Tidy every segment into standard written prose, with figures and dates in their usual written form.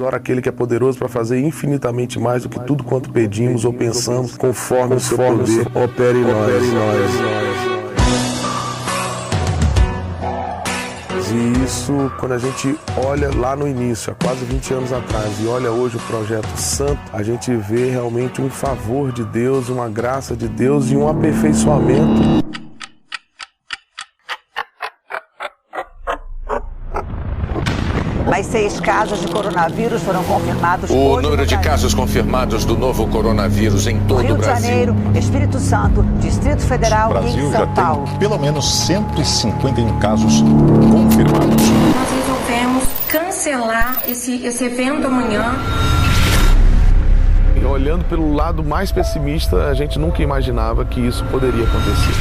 Ora aquele que é poderoso para fazer infinitamente mais do que tudo quanto pedimos ou pensamos, conforme o seu poder opera em nós. E isso, quando a gente olha lá no início, há quase 20 anos atrás, e olha hoje o Projeto Santo, a gente vê realmente um favor de Deus, uma graça de Deus e um aperfeiçoamento. Mais 6 casos de coronavírus foram confirmados hoje. O número de casos confirmados do novo coronavírus em todo o Brasil. Rio de Janeiro, Espírito Santo, Distrito Federal e em São Paulo. Tem pelo menos 151 casos confirmados. Nós resolvemos cancelar esse evento amanhã. E olhando pelo lado mais pessimista, a gente nunca imaginava que isso poderia acontecer.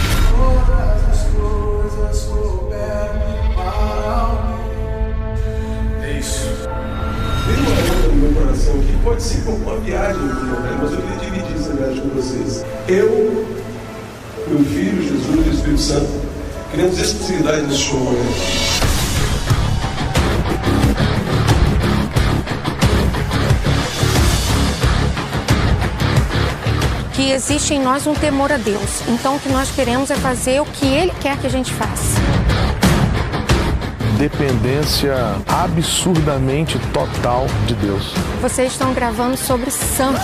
Que pode ser como uma viagem, mas eu queria dividir essa viagem com vocês. Eu, meu Filho, Jesus e o Espírito Santo, queremos exclusividade nesse show. Que existe em nós um temor a Deus. Então o que nós queremos é fazer o que Ele quer que a gente faça. Dependência absurdamente total de Deus. Vocês estão gravando sobre santo.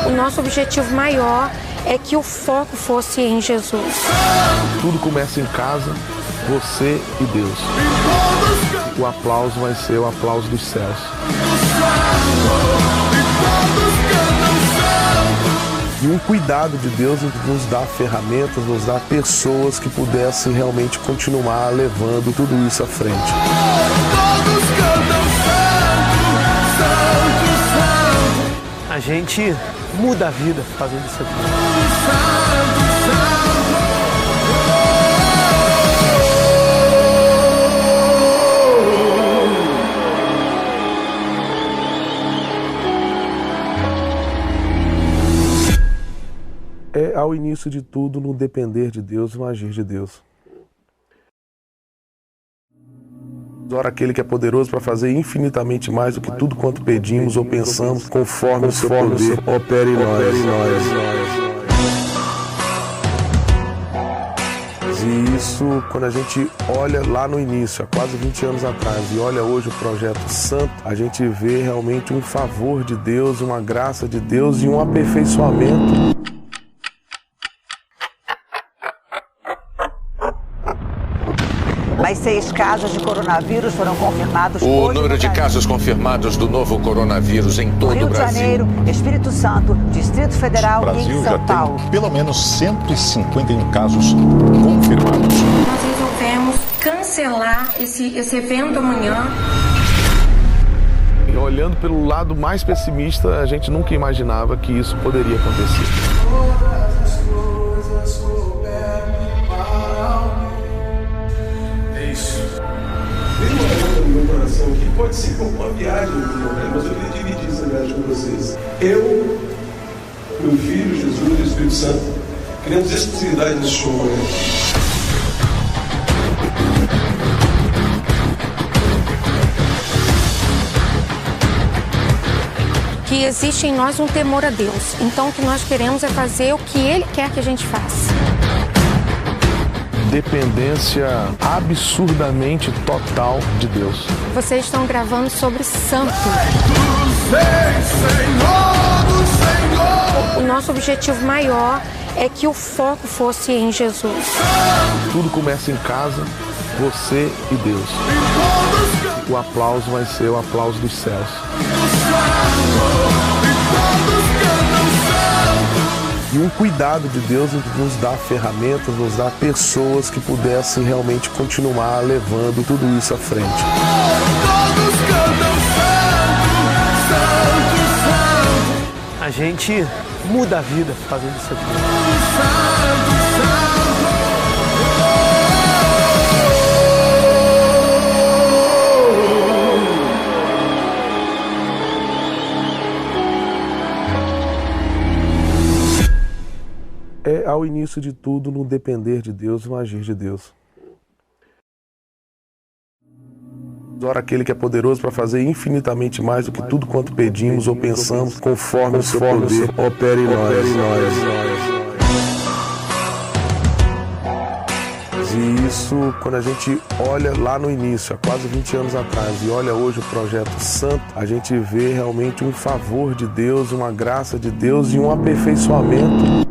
O nosso objetivo maior é que o foco fosse em Jesus. Tudo começa em casa, você e Deus. O aplauso vai ser o aplauso dos céus. E um cuidado de Deus em nos dar ferramentas, nos dar pessoas que pudessem realmente continuar levando tudo isso à frente. A gente muda a vida fazendo isso aqui. É ao início de tudo no depender de Deus, no agir de Deus. Ora aquele que é poderoso para fazer infinitamente mais do que tudo quanto pedimos ou pensamos, conforme o seu poder opera em nós. E isso, quando a gente olha lá no início, há quase 20 anos atrás, e olha hoje o Projeto Santo, a gente vê realmente um favor de Deus, uma graça de Deus e um aperfeiçoamento. Mais 6 casos de coronavírus foram confirmados hoje. O número de casos confirmados do novo coronavírus em todo o Brasil. Rio de Janeiro, Espírito Santo, Distrito Federal e em São Paulo. Tem pelo menos 151 casos confirmados. Nós resolvemos cancelar esse evento amanhã. E olhando pelo lado mais pessimista, a gente nunca imaginava que isso poderia acontecer. Que pode ser como uma viagem, mas eu queria dividir essa viagem com vocês. Eu, meu Filho, Jesus e o Espírito Santo, queremos exclusividade nesse show. Que existe em nós um temor a Deus. Então o que nós queremos é fazer o que Ele quer que a gente faça. Dependência absurdamente total de Deus. Vocês estão gravando sobre santo. O nosso objetivo maior é que o foco fosse em Jesus. Tudo começa em casa, você e Deus. O aplauso vai ser o aplauso dos céus. E um cuidado de Deus em nos dar ferramentas, nos dar pessoas que pudessem realmente continuar levando tudo isso à frente. A gente muda a vida fazendo isso aqui. É ao início de tudo no depender de Deus, no agir de Deus. Ora aquele que é poderoso para fazer infinitamente mais do que tudo quanto pedimos ou pensamos, conforme o seu poder opera em nós. E isso, quando a gente olha lá no início, há quase 20 anos atrás, e olha hoje o Projeto Santo, a gente vê realmente um favor de Deus, uma graça de Deus e um aperfeiçoamento.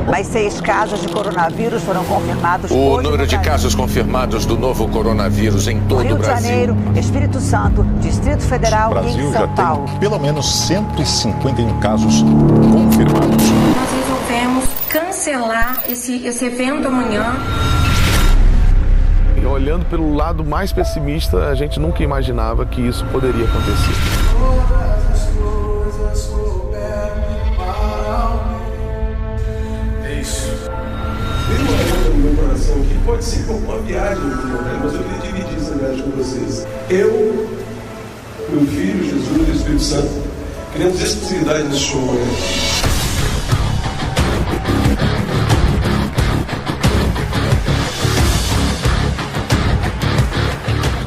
Mais 6 casos de coronavírus foram confirmados hoje. O número de casos confirmados do novo coronavírus em todo Rio o de Brasil. Janeiro, Espírito Santo, Distrito Federal O Brasil e em já São Paulo. tem pelo menos 151 casos confirmados. Nós resolvemos cancelar esse evento amanhã. E olhando pelo lado mais pessimista, a gente nunca imaginava que isso poderia acontecer. No meu coração que pode ser uma viagem, mas eu queria dividir essa viagem com vocês. Eu, meu filho, Jesus e o Espírito Santo, queremos exclusividade nesse show amanhã.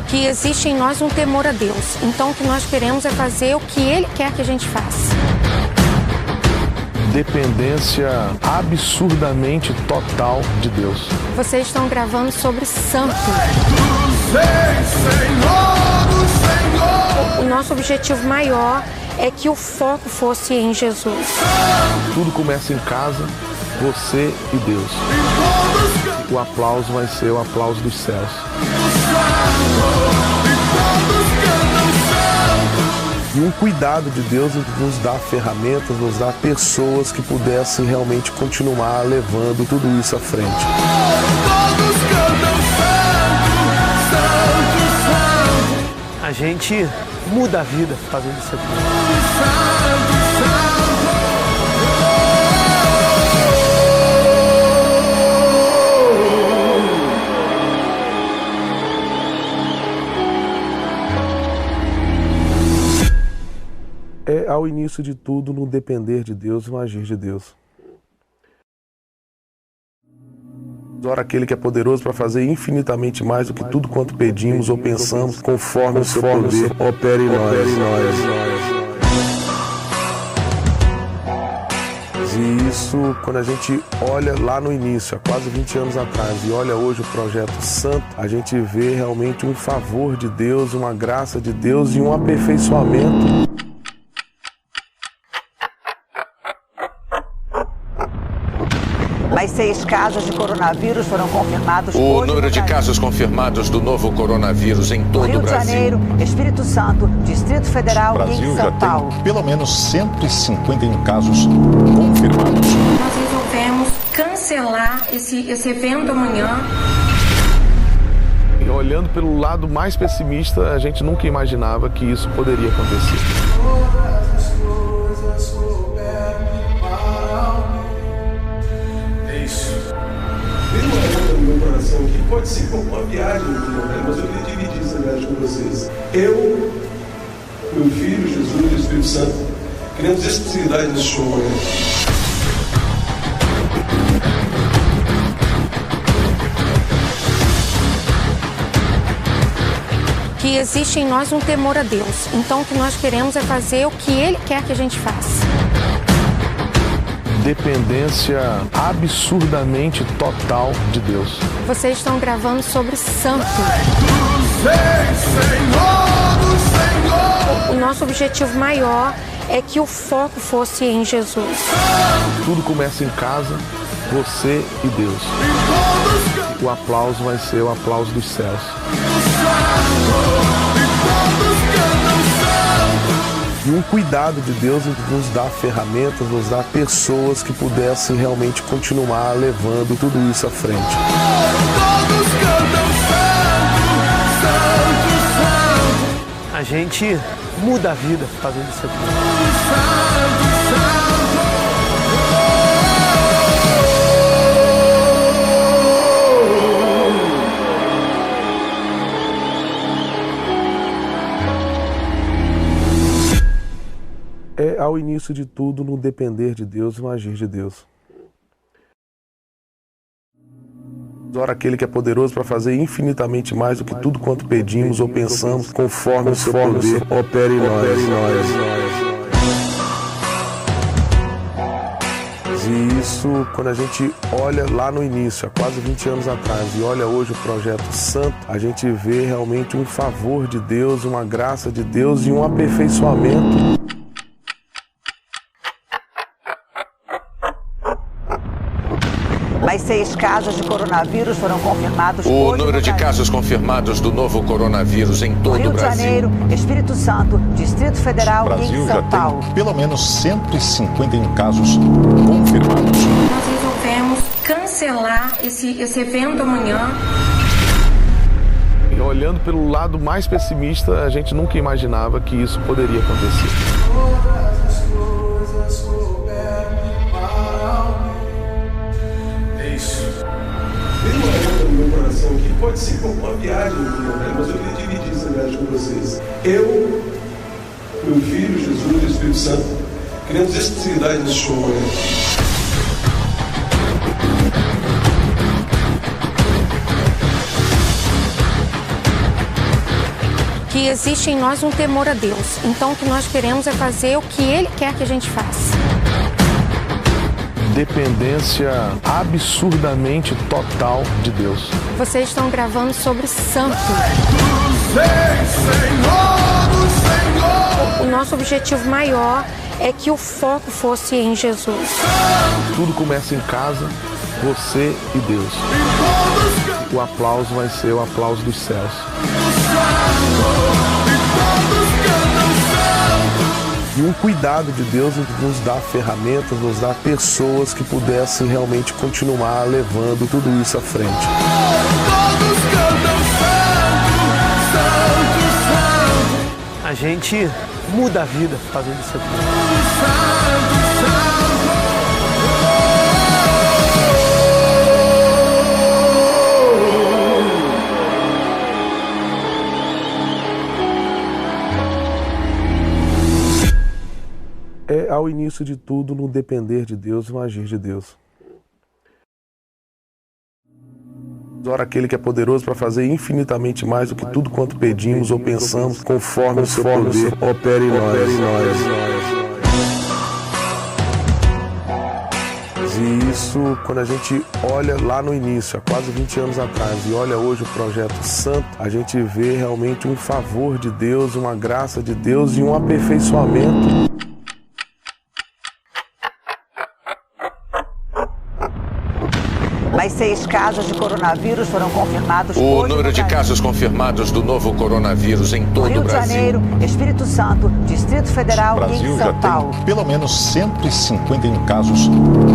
Que existe em nós um temor a Deus. Então o que nós queremos é fazer o que Ele quer que a gente faça. Dependência absurdamente total de Deus. Vocês estão gravando sobre santo. O nosso objetivo maior é que o foco fosse em Jesus. Tudo começa em casa, você e Deus. O aplauso vai ser o aplauso dos céus. E um cuidado de Deus em nos dar ferramentas, nos dar pessoas que pudessem realmente continuar levando tudo isso à frente. A gente muda a vida fazendo isso aqui. É ao início de tudo no depender de Deus, no agir de Deus. Ora aquele que é poderoso para fazer infinitamente mais do que tudo quanto pedimos ou pensamos, conforme o seu poder opera em nós. E isso, quando a gente olha lá no início, há quase 20 anos atrás, e olha hoje o Projeto Santo, a gente vê realmente um favor de Deus, uma graça de Deus e um aperfeiçoamento. Mais 6 casos de coronavírus foram confirmados O hoje. número de casos confirmados do novo coronavírus em todo Rio o de Brasil. Janeiro, Espírito Santo, Distrito Federal O e Brasil em já São Paulo. tem pelo menos 151 casos confirmados. Nós resolvemos cancelar esse evento amanhã. E olhando pelo lado mais pessimista, a gente nunca imaginava que isso poderia acontecer. No meu coração que pode ser uma viagem, mas eu queria dividir essa viagem com vocês. Eu, meu filho, Jesus e o Espírito Santo, queremos exclusividade nesse show amanhã. Que existe em nós um temor a Deus. Então o que nós queremos é fazer o que Ele quer que a gente faça. Dependência absurdamente total de Deus. Vocês estão gravando sobre santo. O nosso objetivo maior é que o foco fosse em Jesus. Tudo começa em casa, você e Deus. O aplauso vai ser o aplauso dos céus. E um cuidado de Deus em nos dar ferramentas, nos dar pessoas que pudessem realmente continuar levando tudo isso à frente. A gente muda a vida fazendo isso aqui. É ao início de tudo no depender de Deus, no agir de Deus. Ora aquele que é poderoso para fazer infinitamente mais do que tudo quanto pedimos ou pensamos, conforme o seu poder opera em nós. E isso, quando a gente olha lá no início, há quase 20 anos atrás, e olha hoje o Projeto Santo, a gente vê realmente um favor de Deus, uma graça de Deus e um aperfeiçoamento. Mais 6 casos de coronavírus foram confirmados hoje. O número de casos confirmados do novo coronavírus em todo Rio o de Brasil. Janeiro, Espírito Santo, Distrito Federal O Brasil e em já São Paulo. tem pelo menos 151 casos confirmados. Nós resolvemos cancelar esse evento amanhã. E olhando pelo lado mais pessimista, a gente nunca imaginava que isso poderia acontecer. Tem uma onda no meu coração que pode ser como uma viagem, mas eu queria dividir essa viagem com vocês. Eu, meu Filho, Jesus e o Espírito Santo, queremos exclusividade nesse show. Que existe em nós um temor a Deus. Então o que nós queremos é fazer o que Ele quer que a gente faça. Dependência absurdamente total de Deus. Vocês estão gravando sobre santo. O nosso objetivo maior é que o foco fosse em Jesus. Tudo começa em casa, você e Deus. O aplauso vai ser o aplauso dos céus. E um cuidado de Deus em nos dar ferramentas, nos dar pessoas que pudessem realmente continuar levando tudo isso à frente. A gente muda a vida fazendo isso aqui. É ao início de tudo no depender de Deus, no agir de Deus. Ora aquele que é poderoso para fazer infinitamente mais do que tudo quanto pedimos ou pensamos, conforme o seu poder opera em nós. E isso, quando a gente olha lá no início, há quase 20 anos atrás, e olha hoje o Projeto Santo, a gente vê realmente um favor de Deus, uma graça de Deus e um aperfeiçoamento. Mais 6 casos de coronavírus foram confirmados O hoje. número de casos confirmados do novo coronavírus em todo Rio o de Brasil. Janeiro, Espírito Santo, Distrito Federal O e Brasil em já São Paulo. tem pelo menos 151 casos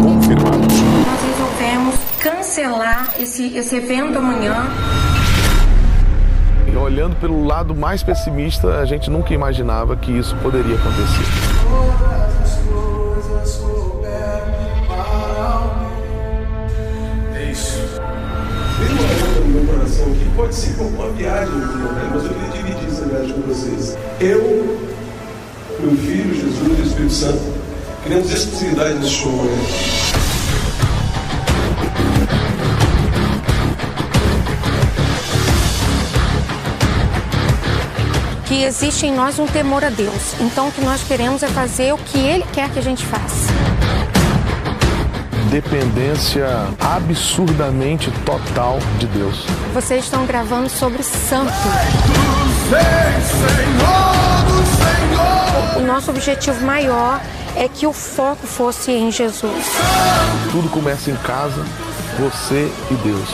confirmados. Nós resolvemos cancelar esse evento amanhã. E olhando pelo lado mais pessimista, a gente nunca imaginava que isso poderia acontecer. Tem uma onda no meu coração que pode ser como uma viagem, mas eu queria dividir essa viagem com vocês. Eu, meu Filho, Jesus e o Espírito Santo, queremos exclusividade nesse show. Que existe em nós um temor a Deus. Então o que nós queremos é fazer o que Ele quer que a gente faça. Dependência absurdamente total de Deus. Vocês estão gravando sobre santo. O nosso objetivo maior é que o foco fosse em Jesus. Tudo começa em casa, você e Deus.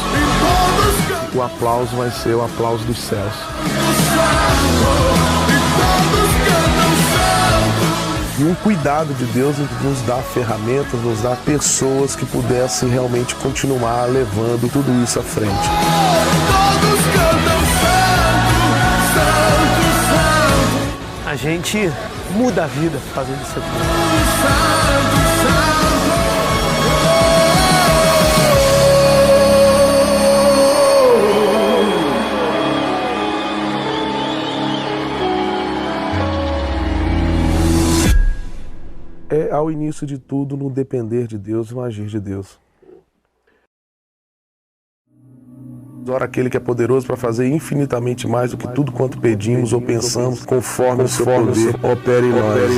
O aplauso vai ser o aplauso dos céus. E um cuidado de Deus em nos dar ferramentas, nos dar pessoas que pudessem realmente continuar levando tudo isso à frente. A gente muda a vida fazendo isso aqui. É ao início de tudo no depender de Deus, no agir de Deus. Ora aquele que é poderoso para fazer infinitamente mais do que tudo quanto pedimos ou pensamos, conforme o seu poder opera em nós.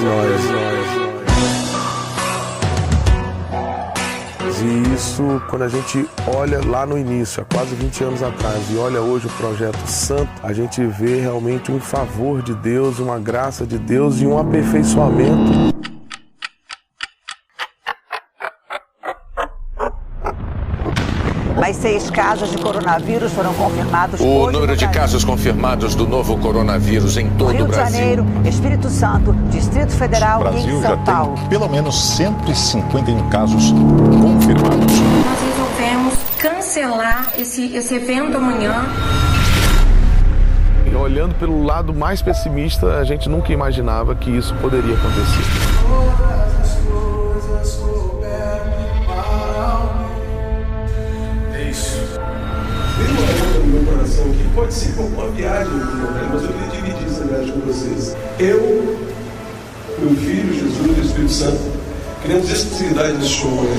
E isso, quando a gente olha lá no início, há quase 20 anos atrás, e olha hoje o Projeto Santo, a gente vê realmente um favor de Deus, uma graça de Deus e um aperfeiçoamento. Mais 6 casos de coronavírus foram confirmados O hoje número de casos confirmados do novo coronavírus em todo Rio o de Brasil. Janeiro, Espírito Santo, Distrito Federal O e Brasil em já São Paulo. tem pelo menos 151 casos confirmados. Nós resolvemos cancelar esse evento amanhã. E olhando pelo lado mais pessimista, a gente nunca imaginava que isso poderia acontecer. Tem uma onda no meu coração que pode ser como uma viagem, mas eu queria dividir essa viagem com vocês. Eu, meu filho, Jesus e o Espírito Santo, queremos exclusividade nesse show.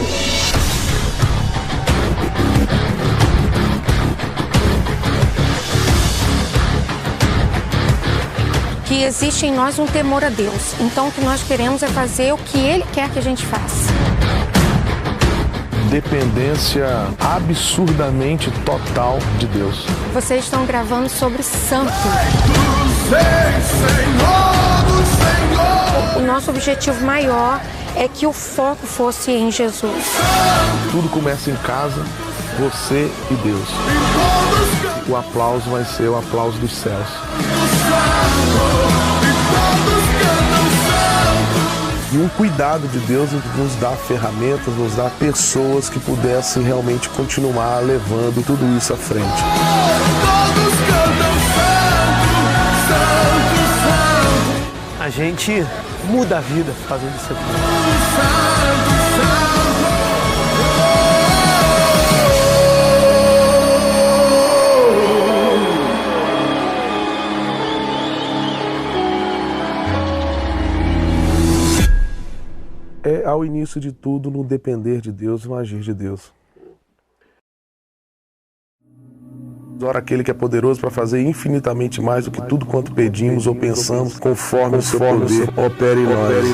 Que existe em nós um temor a Deus. Então o que nós queremos é fazer o que Ele quer que a gente faça. Dependência absurdamente total de Deus. Vocês estão gravando sobre santo. O nosso objetivo maior é que o foco fosse em Jesus. Tudo começa em casa, você e Deus. O aplauso vai ser o aplauso dos céus. E um cuidado de Deus em nos dar ferramentas, nos dar pessoas que pudessem realmente continuar levando tudo isso à frente. A gente muda a vida fazendo isso aqui. É ao início de tudo no depender de Deus, no agir de Deus. Ora aquele que é poderoso para fazer infinitamente mais do que tudo quanto pedimos ou pensamos, conforme o seu poder opera em nós.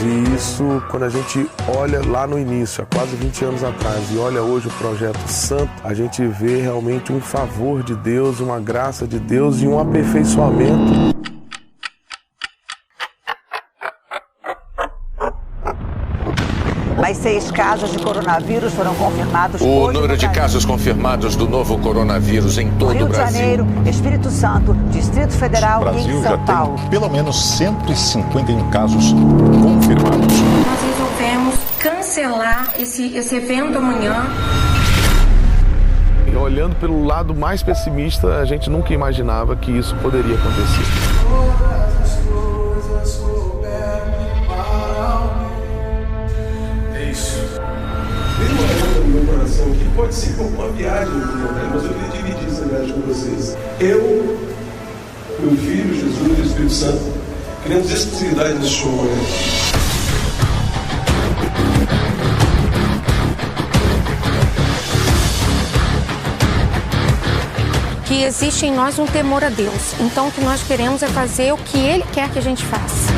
E isso, quando a gente olha lá no início, há quase 20 anos atrás, e olha hoje o Projeto Santo, a gente vê realmente um favor de Deus, uma graça de Deus e um aperfeiçoamento. Mais 6 casos de coronavírus foram confirmados O hoje número de casos confirmados do novo coronavírus em todo Rio o de Brasil. Janeiro, Espírito Santo, Distrito Federal O e Brasil em já São Paulo. tem pelo menos 151 casos confirmados. Nós resolvemos cancelar esse evento amanhã. E olhando pelo lado mais pessimista, a gente nunca imaginava que isso poderia acontecer. Tem uma onda no meu coração que pode ser como uma viagem, mas eu queria dividir essa viagem com vocês. Eu, meu filho, Jesus e o Espírito Santo, queremos exclusividade nesse show. Que existe em nós um temor a Deus. Então o que nós queremos é fazer o que Ele quer que a gente faça.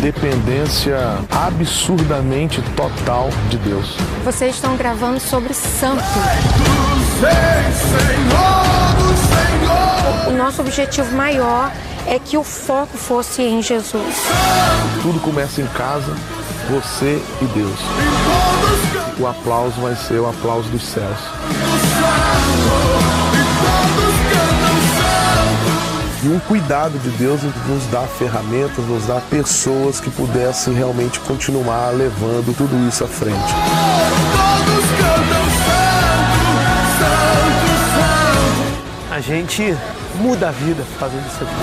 Dependência absurdamente total de Deus. Vocês estão gravando sobre santo. O nosso objetivo maior é que o foco fosse em Jesus. Tudo começa em casa, você e Deus. O aplauso vai ser o aplauso dos céus. E um cuidado de Deus em nos dar ferramentas, nos dar pessoas que pudessem realmente continuar levando tudo isso à frente. A gente muda a vida fazendo isso aqui.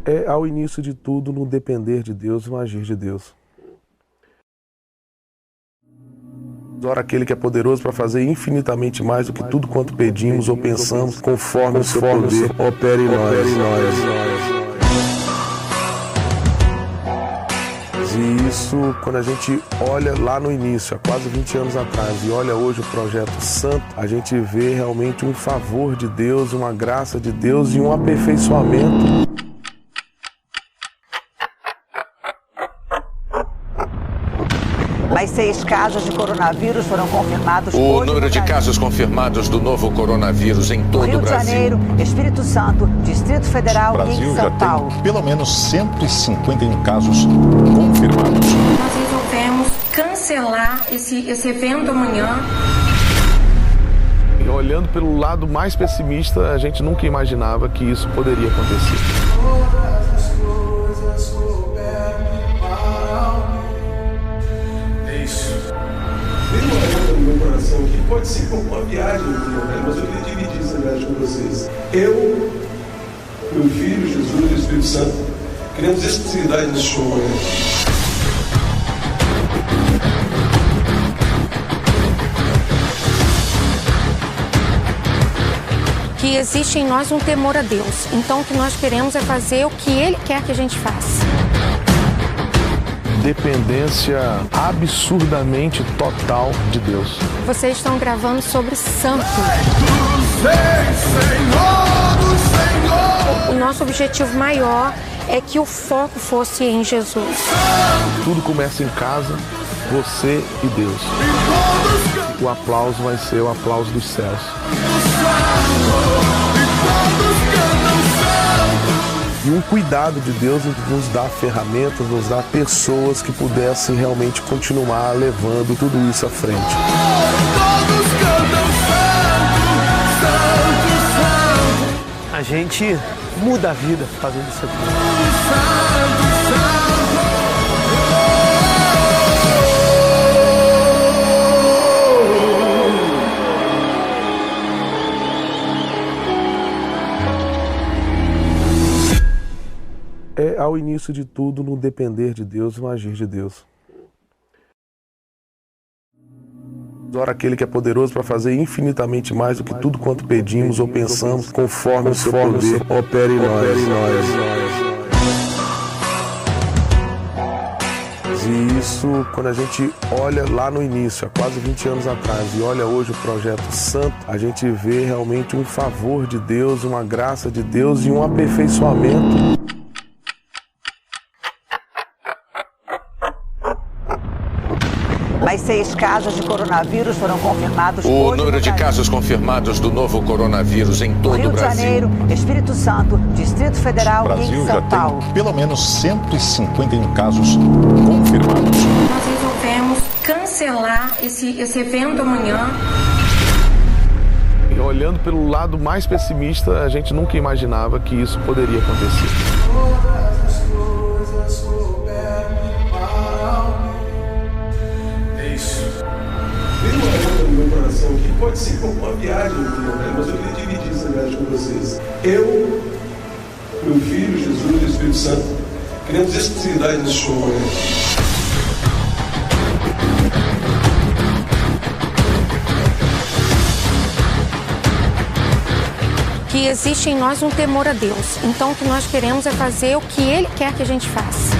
É ao início de tudo no depender de Deus, no agir de Deus. Ora aquele que é poderoso para fazer infinitamente mais do que tudo quanto pedimos ou pensamos, conforme o seu poder opera em nós. E isso, quando a gente olha lá no início, há quase 20 anos atrás, e olha hoje o Projeto Santo, a gente vê realmente um favor de Deus, uma graça de Deus e um aperfeiçoamento. Mais 6 casos de coronavírus foram confirmados O hoje número no de Brasil. casos confirmados do novo coronavírus em todo Rio o de Brasil. Janeiro, Espírito Santo, Distrito Federal O Brasil e já São Paulo. tem pelo menos 151 casos confirmados. Nós resolvemos cancelar esse evento amanhã. E olhando pelo lado mais pessimista, a gente nunca imaginava que isso poderia acontecer. Tem uma coisa no meu coração que pode ser uma viagem, mas eu queria dividir essa viagem com vocês. Eu, meu filho, Jesus e o Espírito Santo, queremos exclusividade nesse show amanhã. Que existe em nós um temor a Deus. Então o que nós queremos é fazer o que Ele quer que a gente faça. Dependência absurdamente total de Deus. Vocês estão gravando sobre santo. O nosso objetivo maior é que o foco fosse em Jesus. Tudo começa em casa, você e Deus. O aplauso vai ser o aplauso dos céus. E um cuidado de Deus em nos dar ferramentas, nos dar pessoas que pudessem realmente continuar levando tudo isso à frente. A gente muda a vida fazendo isso aqui. É ao início de tudo no depender de Deus, no agir de Deus. Ora aquele que é poderoso para fazer infinitamente mais do que tudo quanto pedimos ou pensamos, conforme o seu poder opera em nós. E isso, quando a gente olha lá no início, há quase 20 anos atrás, e olha hoje o Projeto Santo, a gente vê realmente um favor de Deus, uma graça de Deus e um aperfeiçoamento. Mais 6 casos de coronavírus foram confirmados O hoje número no de Brasil. casos confirmados do novo coronavírus em todo Rio o de Brasil. Janeiro, Espírito Santo, Distrito Federal O Brasil e já São Paulo. tem pelo menos 151 casos confirmados. Nós resolvemos cancelar esse evento amanhã. E olhando pelo lado mais pessimista, a gente nunca imaginava que isso poderia acontecer. Tem uma coisa no meu coração que pode ser uma viagem, mas eu queria dividir essa viagem com vocês. Eu, meu filho, Jesus e o Espírito Santo, queremos exclusividade nesse show amanhã. Que existe em nós um temor a Deus. Então o que nós queremos é fazer o que Ele quer que a gente faça.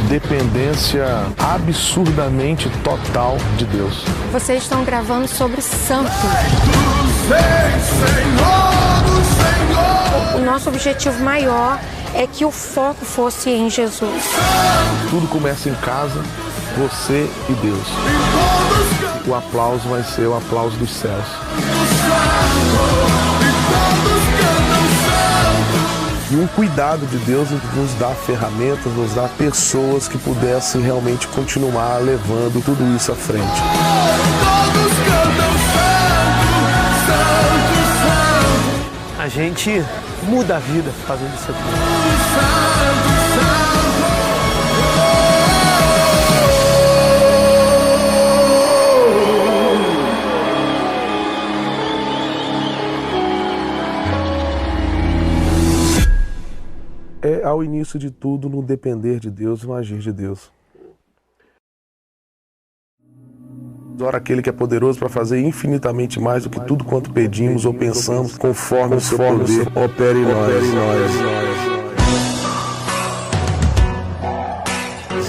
Dependência absurdamente total de Deus. Vocês estão gravando sobre santo. O nosso objetivo maior é que o foco fosse em Jesus. Tudo começa em casa, você e Deus. O aplauso vai ser o aplauso dos céus. E um cuidado de Deus em nos dar ferramentas, nos dar pessoas que pudessem realmente continuar levando tudo isso à frente. A gente muda a vida fazendo isso aqui. É ao início de tudo no depender de Deus, no agir de Deus. Ora aquele que é poderoso para fazer infinitamente mais do que tudo quanto pedimos ou pensamos, conforme o seu poder opera em nós.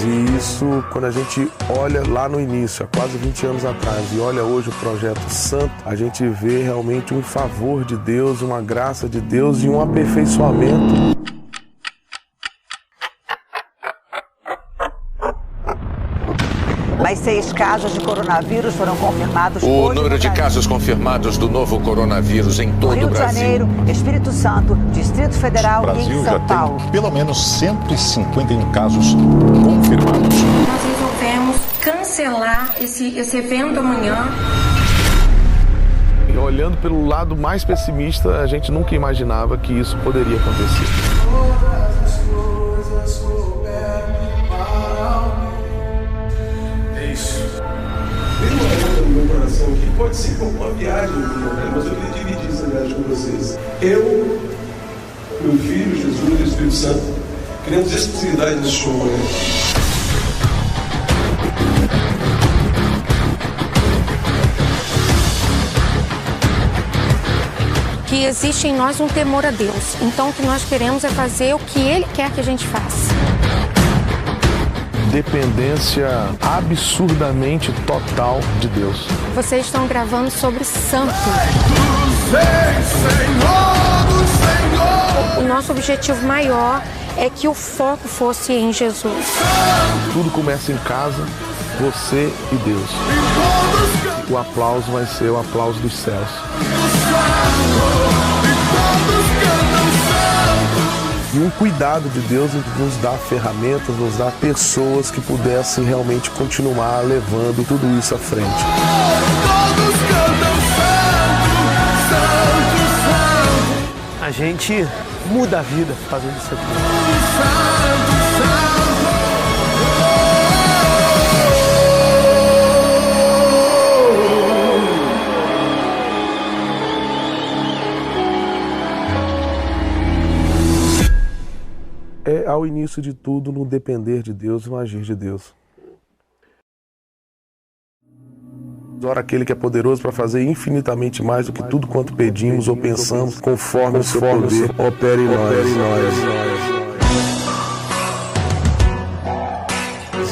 E isso, quando a gente olha lá no início, há quase 20 anos atrás, e olha hoje o Projeto Santo, a gente vê realmente um favor de Deus, uma graça de Deus e um aperfeiçoamento. Mais 6 casos de coronavírus foram confirmados O hoje número no de Brasil. casos confirmados do novo coronavírus em todo Rio o de Brasil. Janeiro, Espírito Santo, Distrito Federal O Brasil e em já São Paulo. tem pelo menos 151 casos confirmados. Nós resolvemos cancelar esse evento amanhã. E olhando pelo lado mais pessimista, a gente nunca imaginava que isso poderia acontecer. Tem uma onda no meu coração que pode ser como uma viagem, mas eu queria dividir essa viagem com vocês. Eu, meu filho, Jesus e o Espírito Santo, queremos exclusividade nesse show, né? Que existe em nós um temor a Deus. Então o que nós queremos é fazer o que Ele quer que a gente faça. Dependência absurdamente total de Deus. Vocês estão gravando sobre santo. O nosso objetivo maior é que o foco fosse em Jesus. Tudo começa em casa, você e Deus. O aplauso vai ser o aplauso dos céus. E um cuidado de Deus em nos dar ferramentas, nos dar pessoas que pudessem realmente continuar levando tudo isso à frente. A gente muda a vida fazendo isso aqui. É ao início de tudo no depender de Deus e no agir de Deus. Ora aquele que é poderoso para fazer infinitamente mais do que tudo quanto pedimos ou pensamos, conforme o seu poder opera em nós.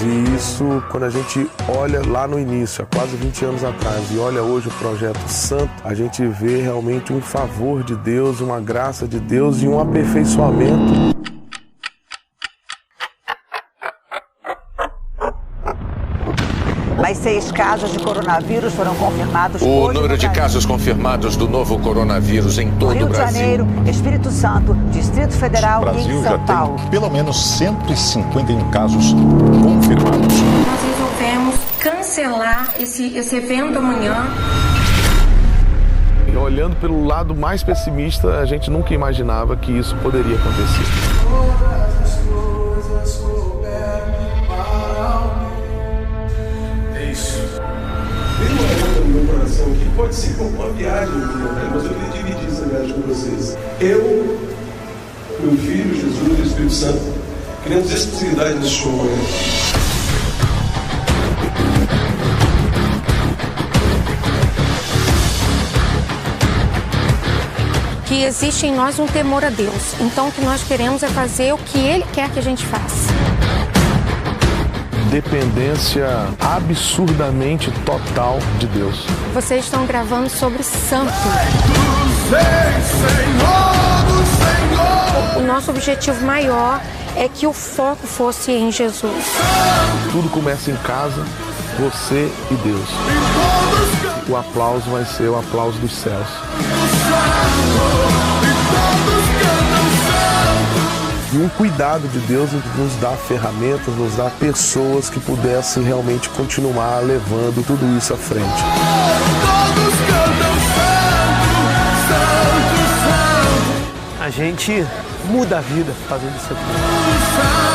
E isso, quando a gente olha lá no início, há quase 20 anos atrás, e olha hoje o Projeto Santo, a gente vê realmente um favor de Deus, uma graça de Deus e um aperfeiçoamento. Mais 6 casos de coronavírus foram confirmados O hoje número no de Brasil. casos confirmados do novo coronavírus em todo Rio o de Brasil. Janeiro, Espírito Santo, Distrito Federal O Brasil e em já São Paulo. tem pelo menos 151 casos confirmados. Nós resolvemos cancelar esse evento amanhã. E olhando pelo lado mais pessimista, a gente nunca imaginava que isso poderia acontecer. Tem uma onda no meu coração que pode ser como uma viagem, mas eu queria dividir essa viagem com vocês. Eu, meu filho, Jesus e o Espírito Santo, queremos exclusividade nesse show, né? Que existe em nós um temor a Deus. Então o que nós queremos é fazer o que Ele quer que a gente faça. Dependência absurdamente total de Deus. Vocês estão gravando sobre santo. O nosso objetivo maior é que o foco fosse em Jesus. Tudo começa em casa, você e Deus. O aplauso vai ser o aplauso dos céus. E um cuidado de Deus em nos dar ferramentas, nos dar pessoas que pudessem realmente continuar levando tudo isso à frente. A gente muda a vida fazendo isso aqui.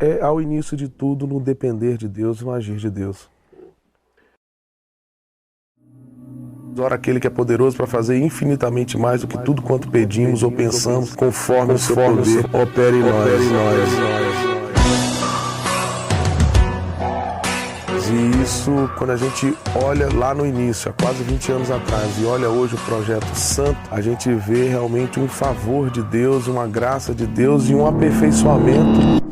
É ao início de tudo no depender de Deus e no agir de Deus. Ora aquele que é poderoso para fazer infinitamente mais do que tudo quanto pedimos ou pensamos, conforme o seu poder opera em nós. E isso, quando a gente olha lá no início, há quase 20 anos atrás, e olha hoje o Projeto Santo, a gente vê realmente um favor de Deus, uma graça de Deus e um aperfeiçoamento.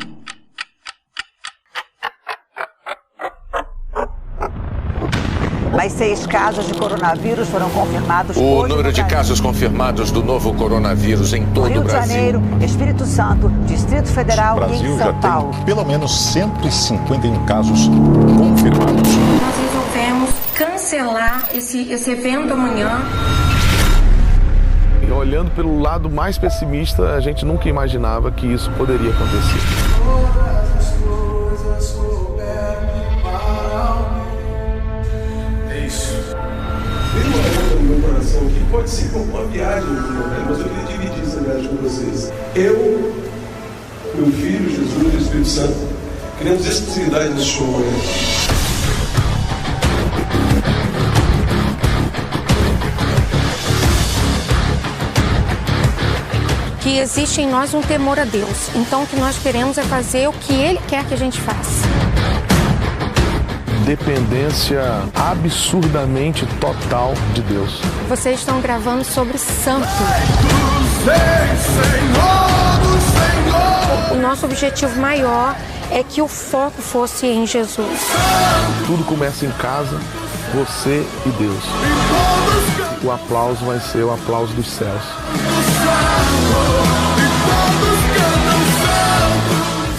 Mais 6 casos de coronavírus foram confirmados hoje. O número de casos confirmados do novo coronavírus em todo Rio o de Brasil. Janeiro, Espírito Santo, Distrito Federal O Brasil e em já São Paulo. tem pelo menos 151 casos confirmados. Nós resolvemos cancelar esse evento amanhã. E olhando pelo lado mais pessimista, a gente nunca imaginava que isso poderia acontecer. No meu coração que pode ser como uma viagem, mas eu queria dividir essa viagem com vocês. Eu, meu Filho, Jesus e o Espírito Santo, queremos exclusividade nesse show. Que existe em nós um temor a Deus. Então o que nós queremos é fazer o que Ele quer que a gente faça. Dependência absurdamente total de Deus. Vocês estão gravando sobre santo. O nosso objetivo maior é que o foco fosse em Jesus. Tudo começa em casa, você e Deus. O aplauso vai ser o aplauso dos céus.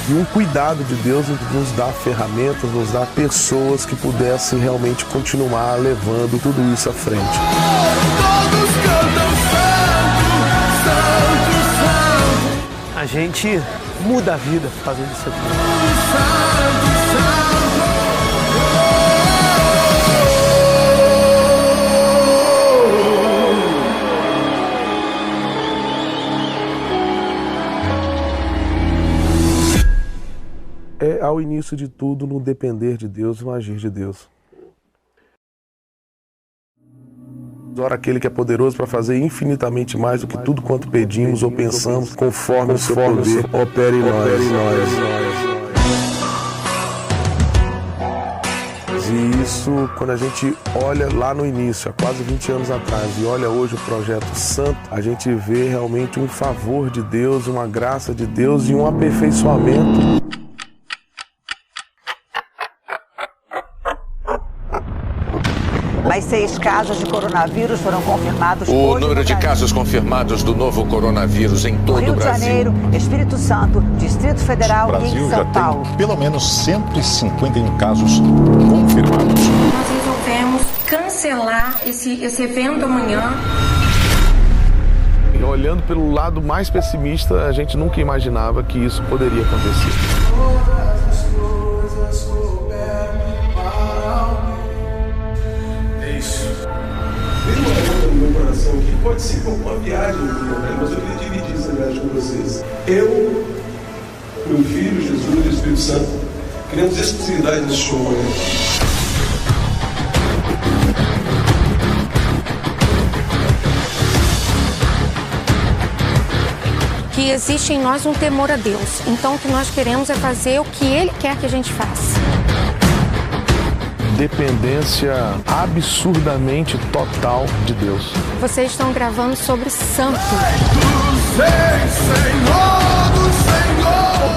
E um cuidado de Deus em nos dar ferramentas, nos dar pessoas que pudessem realmente continuar levando tudo isso à frente. A gente muda a vida fazendo isso aqui. É ao início de tudo no depender de Deus, no agir de Deus. Ora aquele que é poderoso para fazer infinitamente mais do que tudo quanto pedimos ou pensamos, conforme o seu poder opera em nós. E isso, quando a gente olha lá no início, há quase 20 anos atrás, e olha hoje o Projeto Santo, a gente vê realmente um favor de Deus, uma graça de Deus e um aperfeiçoamento. Mais 6 casos de coronavírus foram confirmados O hoje. número de casos confirmados do novo coronavírus em todo Rio o de Brasil. Janeiro, Espírito Santo, Distrito Federal O e Brasil em já São Paulo. tem pelo menos 151 casos confirmados. Nós resolvemos cancelar esse evento amanhã. E olhando pelo lado mais pessimista, a gente nunca imaginava que isso poderia acontecer. No meu coração que pode ser como uma viagem, mas eu queria dividir essa viagem com vocês. Eu, meu Filho, Jesus e o Espírito Santo, queremos exclusividade nesse show. Que existe em nós um temor a Deus. Então o que nós queremos é fazer o que Ele quer que a gente faça. Dependência absurdamente total de Deus. Vocês estão gravando sobre santo.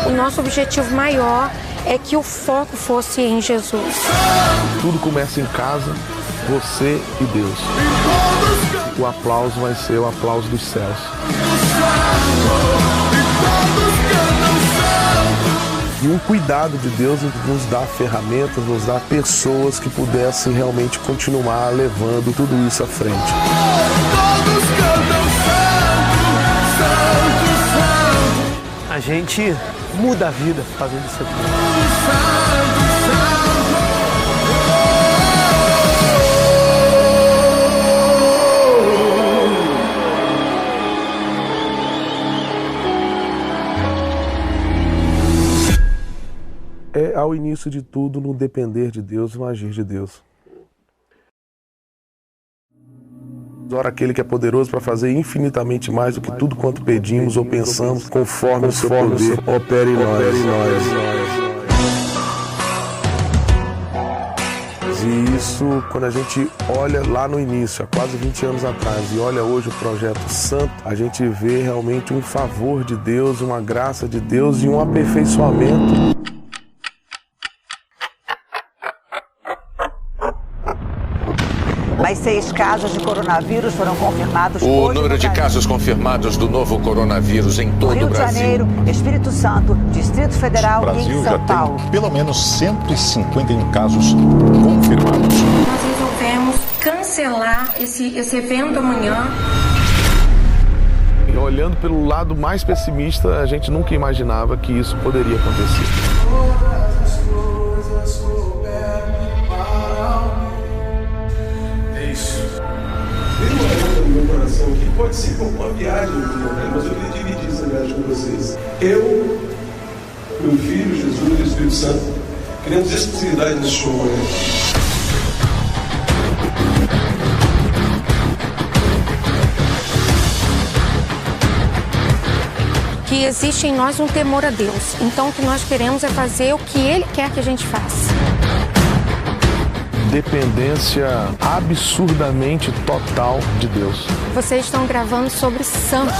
O nosso objetivo maior é que o foco fosse em Jesus. Tudo começa em casa, você e Deus. O aplauso vai ser o aplauso dos céus. E um cuidado de Deus em nos dar ferramentas, nos dar pessoas que pudessem realmente continuar levando tudo isso à frente. A gente muda a vida fazendo isso aqui. É ao início de tudo no depender de Deus, no agir de Deus. Ora aquele que é poderoso para fazer infinitamente mais do que tudo quanto pedimos ou pensamos, conforme o seu poder opera em nós. E isso, quando a gente olha lá no início, há quase 20 anos atrás, e olha hoje o Projeto Santo, a gente vê realmente um favor de Deus, uma graça de Deus e um aperfeiçoamento. Mais 6 casos de coronavírus foram confirmados hoje. O número de casos confirmados do novo coronavírus em todo Rio o de Brasil. Janeiro, Espírito Santo, Distrito Federal O Brasil e em já São Paulo. tem pelo menos 151 casos confirmados. Nós resolvemos cancelar esse evento amanhã. E olhando pelo lado mais pessimista, a gente nunca imaginava que isso poderia acontecer. No meu coração que pode ser como uma viagem, mas eu queria dividir essa viagem com vocês. Eu, meu Filho, Jesus e o Espírito Santo, queremos exclusividade nesse show. Que existe em nós um temor a Deus. Então o que nós queremos é fazer o que Ele quer que a gente faça. Dependência absurdamente total de Deus. Vocês estão gravando sobre santo.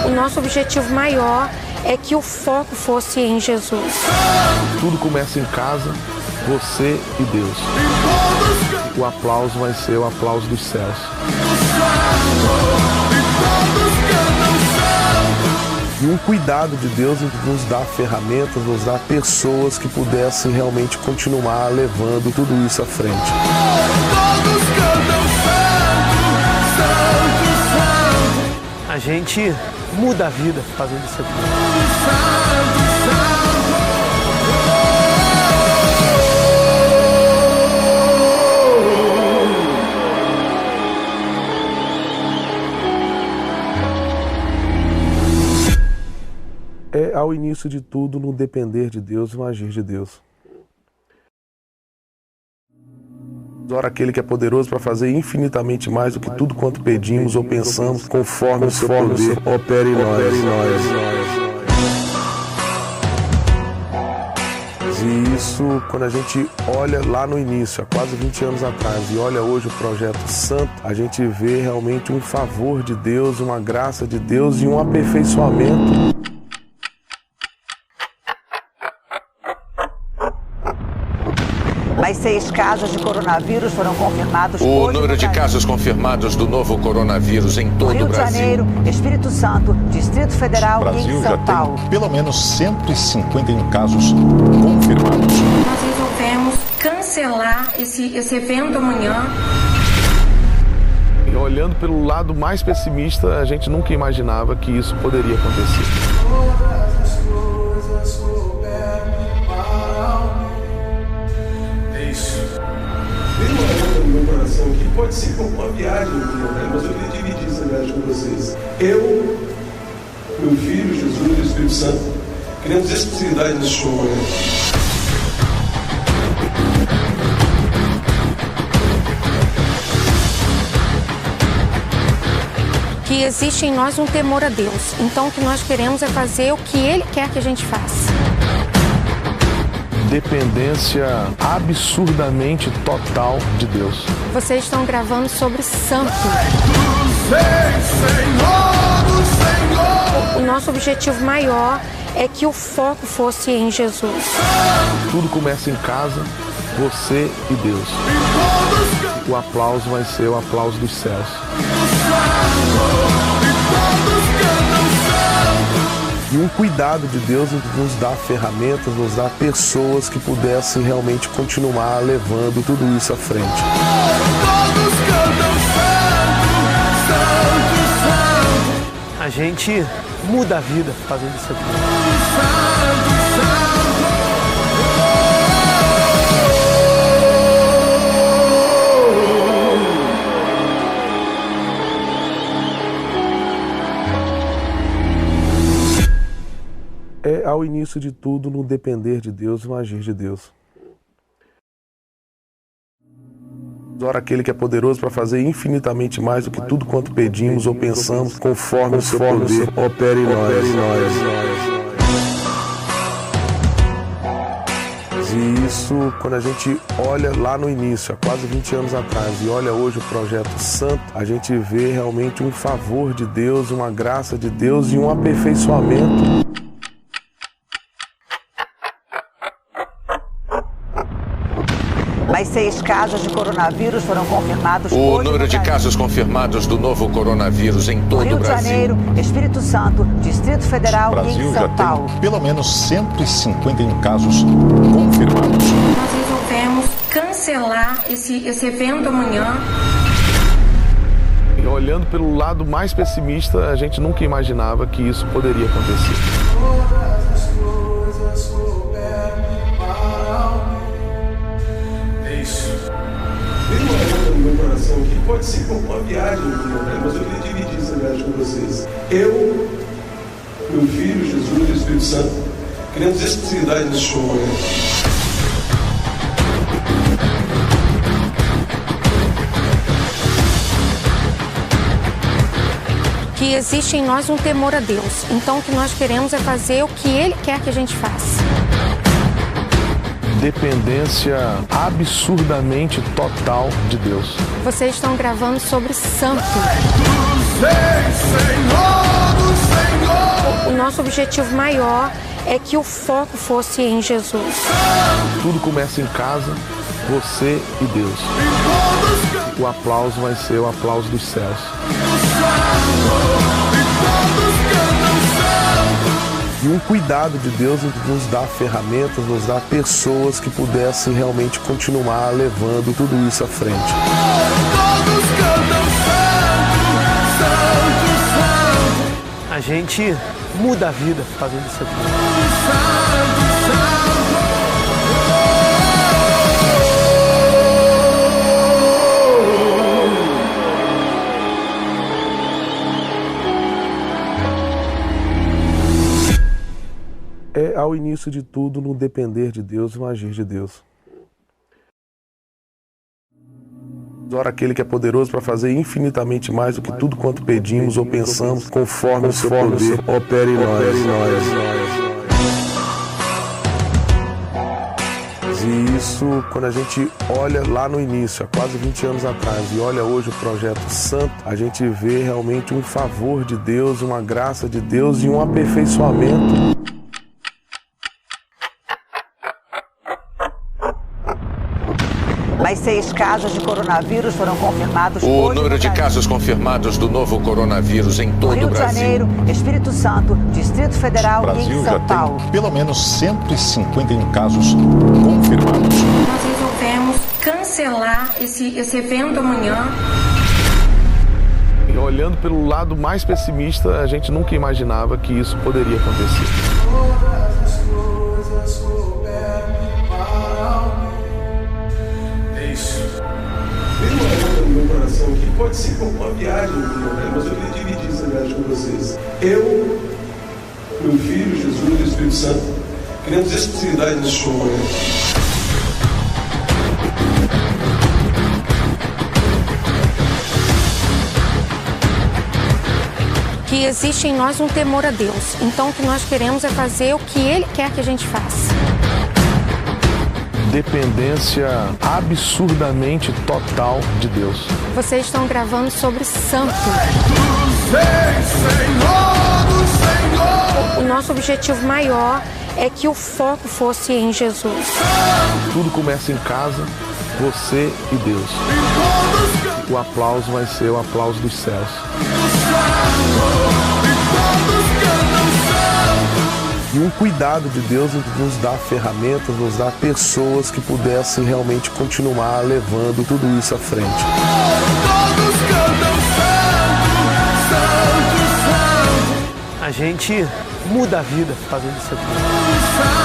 O nosso objetivo maior é que o foco fosse em Jesus. Tudo começa em casa, você e Deus. O aplauso vai ser o aplauso dos céus. E um cuidado de Deus em nos dar ferramentas, nos dar pessoas que pudessem realmente continuar levando tudo isso à frente. A gente muda a vida fazendo isso aqui. É ao início de tudo no depender de Deus e no agir de Deus. Ora aquele que é poderoso para fazer infinitamente mais do que tudo quanto pedimos ou pensamos, conforme o seu poder opera em nós. E isso, quando a gente olha lá no início, há quase 20 anos atrás, e olha hoje o Projeto Santo, a gente vê realmente um favor de Deus, uma graça de Deus e um aperfeiçoamento. Mais 6 casos de coronavírus foram confirmados O hoje. número de casos confirmados do novo coronavírus em todo Rio o de Brasil. Janeiro, Espírito Santo, Distrito Federal O e Brasil em já São Paulo. tem pelo menos 151 casos confirmados. Nós resolvemos cancelar esse evento amanhã. E olhando pelo lado mais pessimista, a gente nunca imaginava que isso poderia acontecer. No meu coração que pode ser como uma viagem, mas eu queria dividir essa viagem com vocês. Eu, meu Filho, Jesus e o Espírito Santo, queremos exclusividade nesse show. Que existe em nós um temor a Deus. Então o que nós queremos é fazer o que Ele quer que a gente faça. Dependência absurdamente total de Deus. Vocês estão gravando sobre santo. O nosso objetivo maior é que o foco fosse em Jesus. Tudo começa em casa, você e Deus. O aplauso vai ser o aplauso dos céus. E um cuidado de Deus em nos dar ferramentas, nos dar pessoas que pudessem realmente continuar levando tudo isso à frente. A gente muda a vida fazendo isso aqui. É ao início de tudo no depender de Deus e no agir de Deus. Ora aquele que é poderoso para fazer infinitamente mais do que tudo quanto pedimos ou pensamos, conforme o seu poder opera em nós. E isso, quando a gente olha lá no início, há quase 20 anos atrás, e olha hoje o Projeto Santo, a gente vê realmente um favor de Deus, uma graça de Deus e um aperfeiçoamento. Mais 6 casos de coronavírus foram confirmados O hoje número no de país. casos confirmados do novo coronavírus em todo Rio o de Brasil. Janeiro, Espírito Santo, Distrito Federal O Brasil e em já São Paulo. tem pelo menos 151 casos confirmados. Nós resolvemos cancelar esse evento amanhã. E olhando pelo lado mais pessimista, a gente nunca imaginava que isso poderia acontecer. Tem uma pergunta no meu coração que pode ser como uma viagem, mas eu queria dividir essa viagem com vocês. Eu, meu filho, Jesus e o Espírito Santo, queremos exclusividade nesse show amanhã. Que existe em nós um temor a Deus. Então o que nós queremos é fazer o que Ele quer que a gente faça. Dependência absurdamente total de Deus. Vocês estão gravando sobre santo. O nosso objetivo maior é que o foco fosse em Jesus. Tudo começa em casa, você e Deus. O aplauso vai ser o aplauso dos céus. E um cuidado de Deus em nos dar ferramentas, nos dar pessoas que pudessem realmente continuar levando tudo isso à frente. A gente muda a vida fazendo isso aqui. É ao início de tudo no depender de Deus, no agir de Deus. Ora aquele que é poderoso para fazer infinitamente mais do que tudo quanto pedimos ou pensamos, conforme o seu poder opera em nós. E isso, quando a gente olha lá no início, há quase 20 anos atrás, e olha hoje o Projeto Santo, a gente vê realmente um favor de Deus, uma graça de Deus e um aperfeiçoamento. Mais 6 casos de coronavírus foram confirmados O hoje número no de país. casos confirmados do novo coronavírus em todo Rio o de Brasil. Janeiro, Espírito Santo, Distrito Federal O e Brasil em já São Paulo. tem pelo menos 151 casos confirmados. Nós resolvemos cancelar esse evento amanhã. E olhando pelo lado mais pessimista, a gente nunca imaginava que isso poderia acontecer. Tem uma pergunta no meu coração que pode ser como uma viagem, mas eu queria dividir essa viagem com vocês. Eu, meu filho, Jesus e o Espírito Santo, queremos exclusividade nesse show amanhã. Que existe em nós um temor a Deus. Então o que nós queremos é fazer o que Ele quer que a gente faça. Dependência absurdamente total de Deus. Vocês estão gravando sobre santo. O nosso objetivo maior é que o foco fosse em Jesus. Tudo começa em casa, você e Deus. O aplauso vai ser o aplauso dos céus. E um cuidado de Deus em nos dar ferramentas, nos dar pessoas que pudessem realmente continuar levando tudo isso à frente. A gente muda a vida fazendo isso aqui.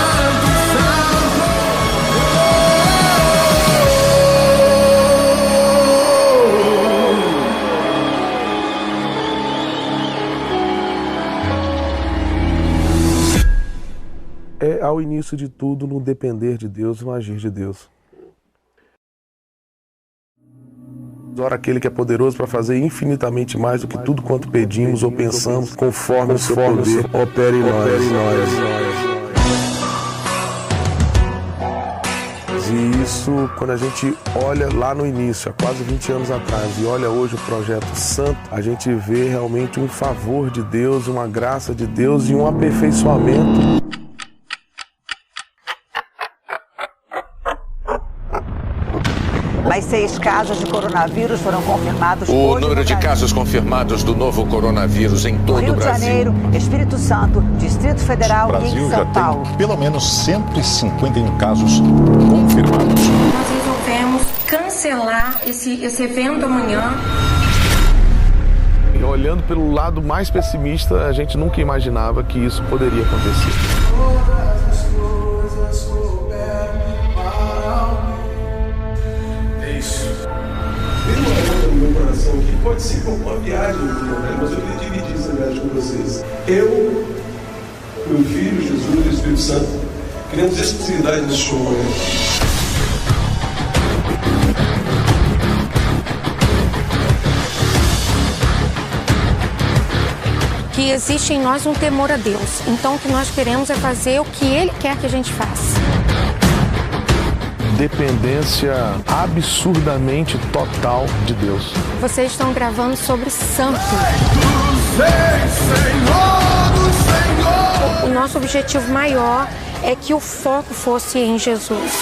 É ao início de tudo no depender de Deus, no agir de Deus. Ora aquele que é poderoso para fazer infinitamente mais do que tudo quanto pedimos ou pensamos, conforme o seu poder opera em nós. E isso, quando a gente olha lá no início, há quase 20 anos atrás, e olha hoje o Projeto Santo, a gente vê realmente um favor de Deus, uma graça de Deus e um aperfeiçoamento. Mais 6 casos de coronavírus foram confirmados O hoje número de casos confirmados do novo coronavírus em todo o Rio de Brasil. Janeiro, Espírito Santo, Distrito Federal O e Brasil em já São Paulo. tem pelo menos 151 casos confirmados. Nós resolvemos cancelar esse evento amanhã. E olhando pelo lado mais pessimista, a gente nunca imaginava que isso poderia acontecer. Tem uma onda no meu coração que pode ser como uma viagem, mas eu queria dividir essa viagem com vocês. Eu, meu filho, Jesus e o Espírito Santo, queremos exclusividade nesse show. Que existe em nós um temor a Deus. Então o que nós queremos é fazer o que Ele quer que a gente faça. Dependência absurdamente total de Deus. Vocês estão gravando sobre santo. O nosso objetivo maior é que o foco fosse em Jesus.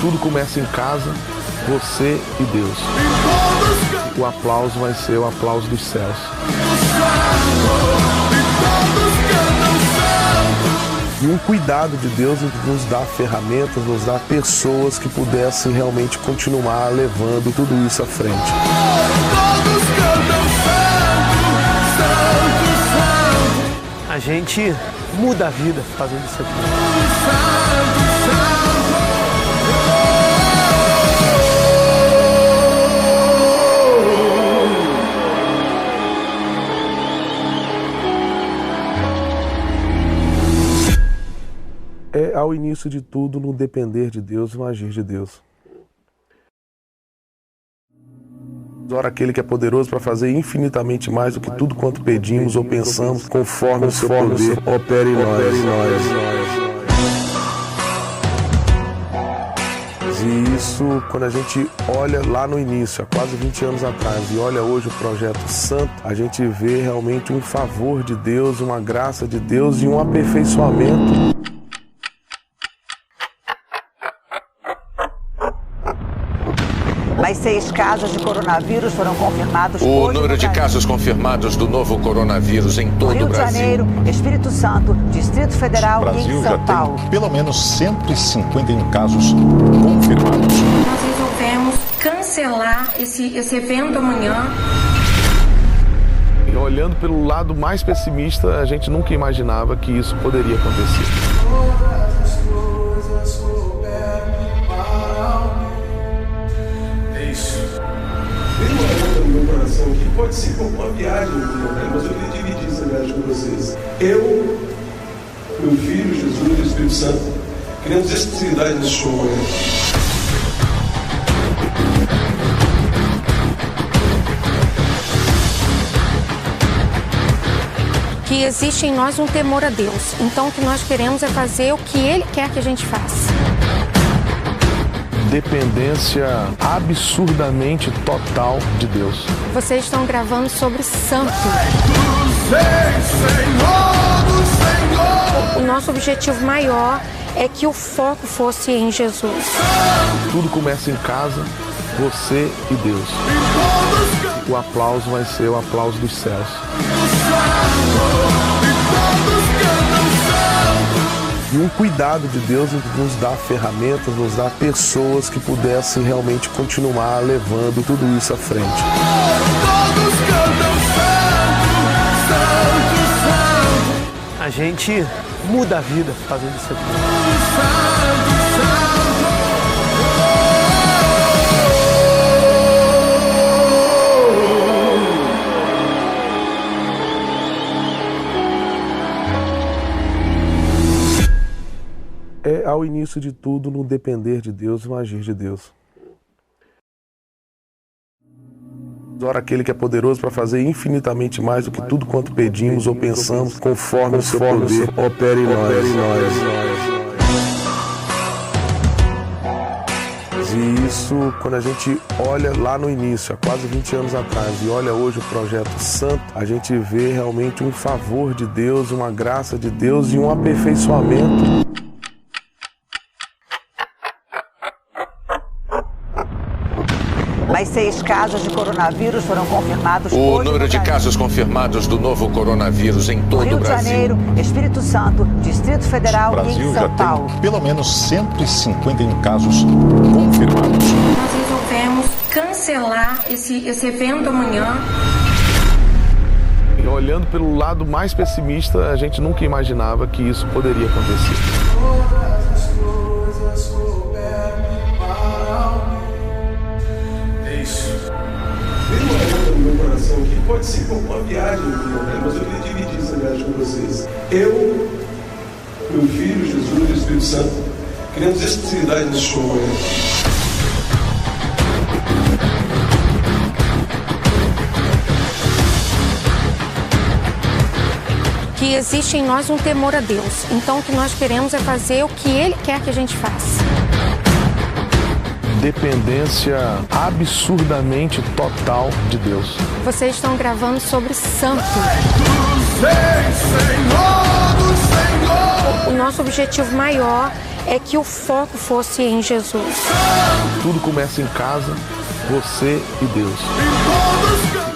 Tudo começa em casa, você e Deus. O aplauso vai ser o aplauso dos céus. E um cuidado de Deus em nos dar ferramentas, nos dar pessoas que pudessem realmente continuar levando tudo isso à frente. A gente muda a vida fazendo isso aqui. É ao início de tudo no depender de Deus, no agir de Deus. Ora aquele que é poderoso para fazer infinitamente mais do que tudo quanto pedimos ou pensamos, conforme o seu poder opera em nós. E isso, quando a gente olha lá no início, há quase 20 anos atrás, e olha hoje o Projeto Santo, a gente vê realmente um favor de Deus, uma graça de Deus e um aperfeiçoamento. Mais 6 casos de coronavírus foram confirmados O hoje número de casos confirmados do novo coronavírus em todo Rio o de Brasil. Janeiro, Espírito Santo, Distrito Federal O e Brasil em já São Paulo. tem pelo menos 151 casos confirmados. Nós resolvemos cancelar esse evento amanhã. E olhando pelo lado mais pessimista, a gente nunca imaginava que isso poderia acontecer. Tem uma onda no meu coração que pode ser como uma viagem, mas eu queria dividir essa viagem com vocês. Eu, meu filho, Jesus e o Espírito Santo, queremos exclusividade nesse show. Que existe em nós um temor a Deus. Então o que nós queremos é fazer o que Ele quer que a gente faça. Dependência absurdamente total de Deus. Vocês estão gravando sobre santo. O nosso objetivo maior é que o foco fosse em Jesus. Tudo começa em casa, você e Deus. O aplauso vai ser o aplauso dos céus. E um cuidado de Deus em nos dar ferramentas, nos dar pessoas que pudessem realmente continuar levando tudo isso à frente. A gente muda a vida fazendo isso aqui. É ao início de tudo no depender de Deus, no agir de Deus. Ora aquele que é poderoso para fazer infinitamente mais do que tudo quanto pedimos ou pensamos, conforme o seu poder opera em nós. E isso, quando a gente olha lá no início, há quase 20 anos atrás, e olha hoje o Projeto Santo, a gente vê realmente um favor de Deus, uma graça de Deus e um aperfeiçoamento. Mais 6 casos de coronavírus foram confirmados O hoje número no de Brasil. casos confirmados do novo coronavírus em todo Rio o de Brasil. Janeiro, Espírito Santo, Distrito Federal O Brasil e já São Paulo. tem pelo menos 151 casos confirmados. Nós resolvemos cancelar esse evento amanhã. E olhando pelo lado mais pessimista, a gente nunca imaginava que isso poderia acontecer. Tem uma onda no meu coração que pode ser uma viagem, mas eu queria dividir essa viagem com vocês. Eu, meu filho, Jesus e o Espírito Santo, queremos exclusividade nesse show. Que existe em nós um temor a Deus. Então o que nós queremos é fazer o que Ele quer que a gente faça. Dependência absurdamente total de Deus. Vocês estão gravando sobre santo. O nosso objetivo maior é que o foco fosse em Jesus. Tudo começa em casa, você e Deus.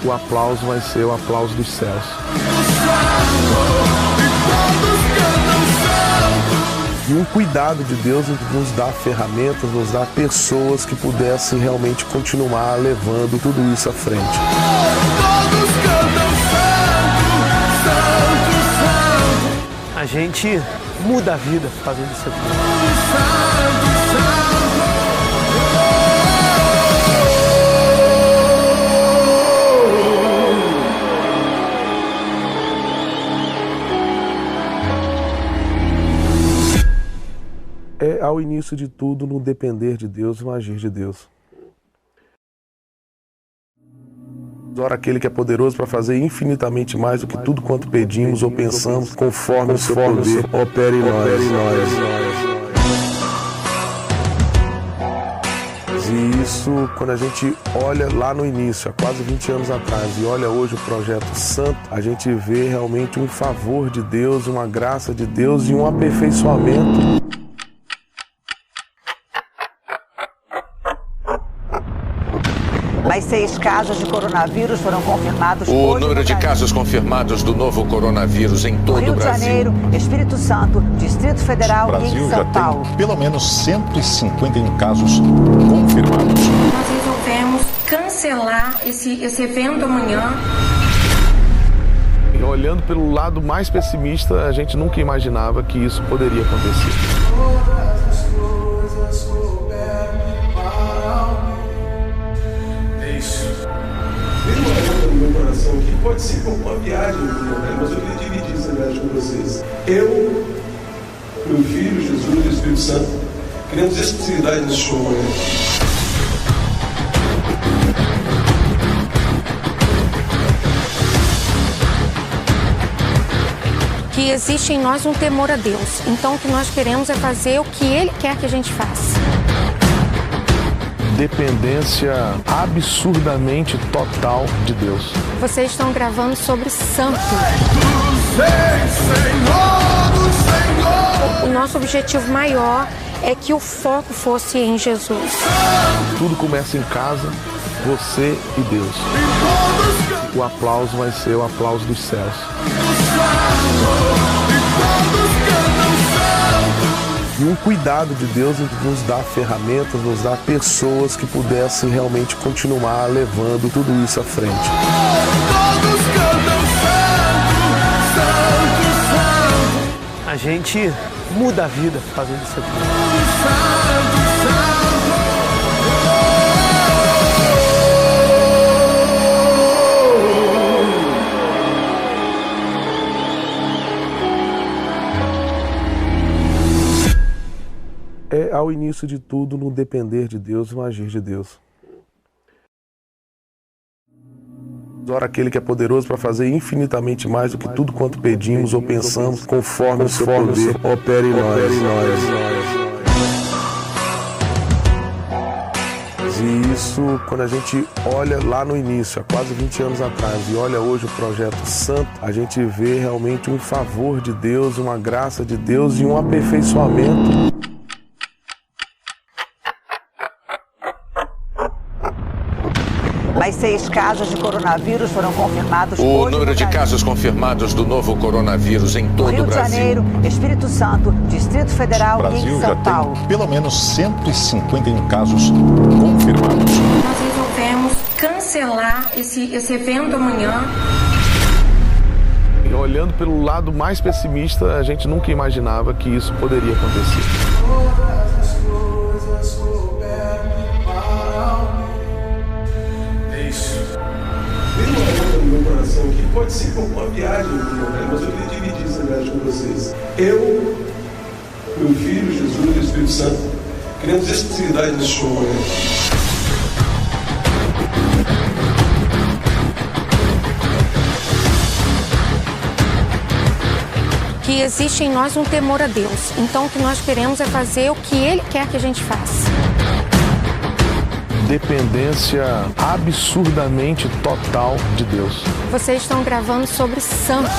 O aplauso vai ser o aplauso dos céus. E um cuidado de Deus em nos dar ferramentas, nos dar pessoas que pudessem realmente continuar levando tudo isso à frente. A gente muda a vida fazendo isso aqui. É ao início de tudo no depender de Deus, no agir de Deus. Ora aquele que é poderoso para fazer infinitamente mais do que tudo quanto pedimos ou pensamos, conforme o seu poder opera em nós. E isso, quando a gente olha lá no início, há quase 20 anos atrás, e olha hoje o Projeto Santo, a gente vê realmente um favor de Deus, uma graça de Deus e um aperfeiçoamento. Mais 6 casos de coronavírus foram confirmados O hoje número no de Brasil. casos confirmados do novo coronavírus em todo Rio o de Brasil. Janeiro, Espírito Santo, Distrito O Federal Brasil e já São Paulo. tem pelo menos 151 casos confirmados. Nós resolvemos cancelar esse evento amanhã. E olhando pelo lado mais pessimista, a gente nunca imaginava que isso poderia acontecer. Tem uma onda no meu coração que pode ser uma viagem, mas eu queria dividir essa viagem com vocês. Eu, meu filho, Jesus e o Espírito Santo, queremos exclusividade nesse show. Que existe em nós um temor a Deus. Então o que nós queremos é fazer o que Ele quer que a gente faça. Dependência absurdamente total de Deus. Vocês estão gravando sobre santo. O nosso objetivo maior é que o foco fosse em Jesus. Tudo começa em casa, você e Deus. O aplauso vai ser o aplauso dos céus. E um cuidado de Deus em nos dar ferramentas, nos dar pessoas que pudessem realmente continuar levando tudo isso à frente. A gente muda a vida fazendo isso aqui. É ao início de tudo no depender de Deus, no agir de Deus. Ora aquele que é poderoso para fazer infinitamente mais do que tudo quanto pedimos ou pensamos, conforme o seu poder opera em nós. E isso, quando a gente olha lá no início, há quase 20 anos atrás, e olha hoje o Projeto Santo, a gente vê realmente um favor de Deus, uma graça de Deus e um aperfeiçoamento. Mais 6 casos de coronavírus foram confirmados O hoje número no de Brasil. casos confirmados do novo coronavírus em todo Rio o de Brasil. Janeiro, Espírito Santo, Distrito Federal O Brasil e em já São Paulo. tem pelo menos 151 casos confirmados. Nós resolvemos cancelar esse evento amanhã. E olhando pelo lado mais pessimista, a gente nunca imaginava que isso poderia acontecer. No meu coração que pode ser como uma viagem, mas eu queria dividir essa viagem com vocês. Eu, meu filho, Jesus e o Espírito Santo, queremos exclusividade nesse show. Que existe em nós um temor a Deus. Então o que nós queremos é fazer o que Ele quer que a gente faça. Dependência absurdamente total de Deus. Vocês estão gravando sobre santo.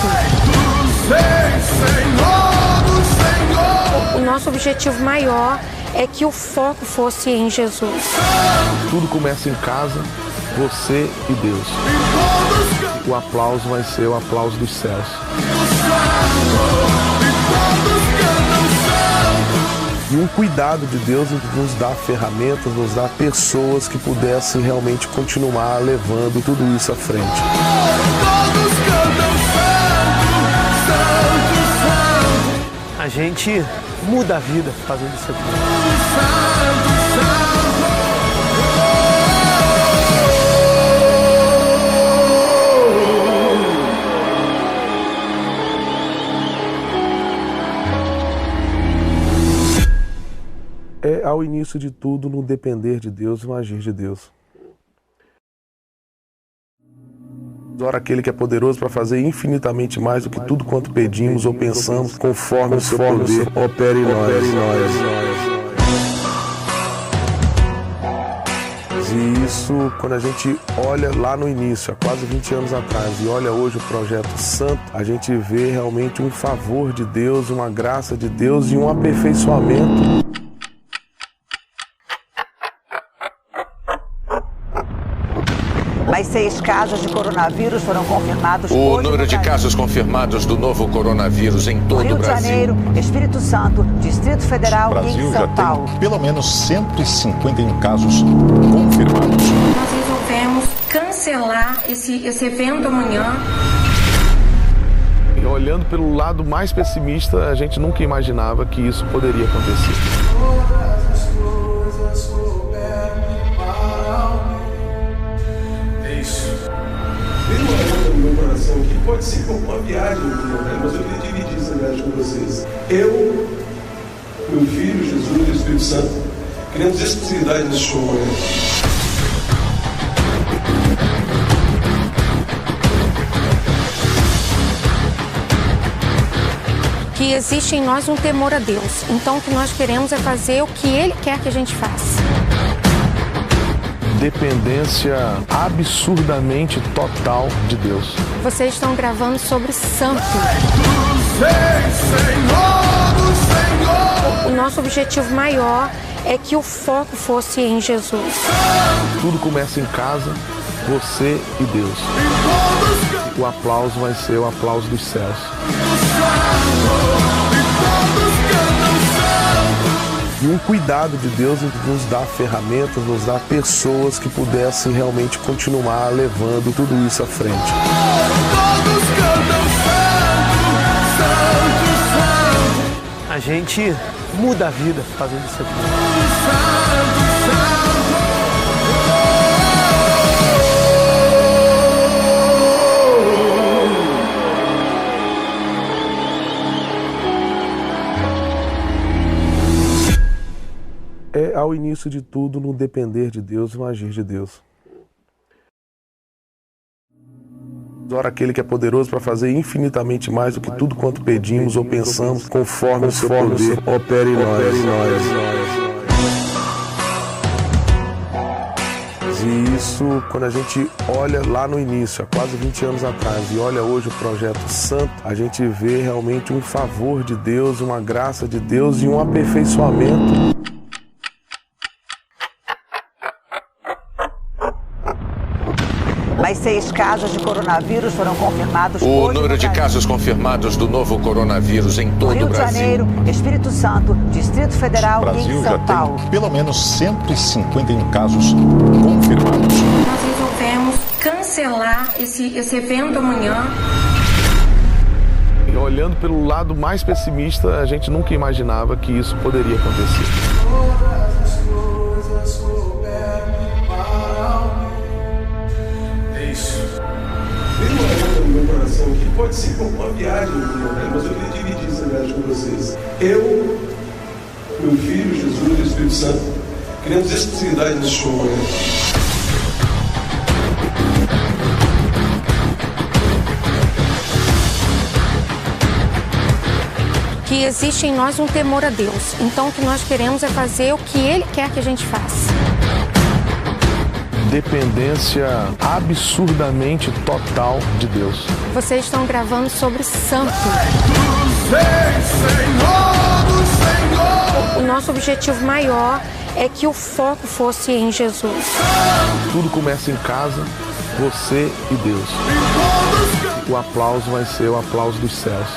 O nosso objetivo maior é que o foco fosse em Jesus. Tudo começa em casa, você e Deus. O aplauso vai ser o aplauso dos céus. E um cuidado de Deus em nos dar ferramentas, nos dar pessoas que pudessem realmente continuar levando tudo isso à frente. A gente muda a vida fazendo isso aqui. É ao início de tudo no depender de Deus e no agir de Deus. Ora aquele que é poderoso para fazer infinitamente mais do que tudo quanto pedimos ou pensamos, conforme o seu poder opera em nós. E isso, quando a gente olha lá no início, há quase 20 anos atrás, e olha hoje o Projeto Santo, a gente vê realmente um favor de Deus, uma graça de Deus e um aperfeiçoamento. Mais 6 casos de coronavírus foram confirmados O hoje número no de Brasil. casos confirmados do novo coronavírus em todo Rio o de Brasil. Janeiro, Espírito Santo, Distrito Federal O Brasil e em já São Paulo. tem pelo menos 151 casos confirmados. Nós resolvemos cancelar esse evento amanhã. E olhando pelo lado mais pessimista, a gente nunca imaginava que isso poderia acontecer. No meu coração que pode ser como uma viagem, mas eu queria dividir essa viagem com vocês. Eu, meu filho, Jesus e o Espírito Santo, queremos exclusividade nesse show. Que existe em nós um temor a Deus. Então o que nós queremos é fazer o que Ele quer que a gente faça. Dependência absurdamente total de Deus. Vocês estão gravando sobre santo. O nosso objetivo maior é que o foco fosse em Jesus. Tudo começa em casa, você e Deus. O aplauso vai ser o aplauso dos céus. E um cuidado de Deus em nos dar ferramentas, nos dar pessoas que pudessem realmente continuar levando tudo isso à frente. A gente muda a vida fazendo isso aqui. É ao início de tudo no depender de Deus e no agir de Deus. Ora aquele que é poderoso para fazer infinitamente mais do que tudo quanto pedimos ou pensamos, conforme o seu poder opera em nós. E isso, quando a gente olha lá no início, há quase 20 anos atrás, e olha hoje o Projeto Santo, a gente vê realmente um favor de Deus, uma graça de Deus e um aperfeiçoamento. Mais 6 casos de coronavírus foram confirmados hoje. O número de casos confirmados do novo coronavírus em todo Rio o de Brasil. Janeiro, Espírito Santo, Distrito Federal O Brasil e em já São Paulo. tem pelo menos 151 casos confirmados. Nós resolvemos cancelar esse evento amanhã. E olhando pelo lado mais pessimista, a gente nunca imaginava que isso poderia acontecer. No meu coração que pode ser como uma viagem, mas eu queria dividir essa viagem com vocês. Eu, meu Filho, Jesus e o Espírito Santo, queremos exclusividade nesse show. Que existe em nós um temor a Deus. Então o que nós queremos é fazer o que Ele quer que a gente faça. Dependência absurdamente total de Deus. Vocês estão gravando sobre santo. O nosso objetivo maior é que o foco fosse em Jesus. Tudo começa em casa, você e Deus. O aplauso vai ser o aplauso dos céus.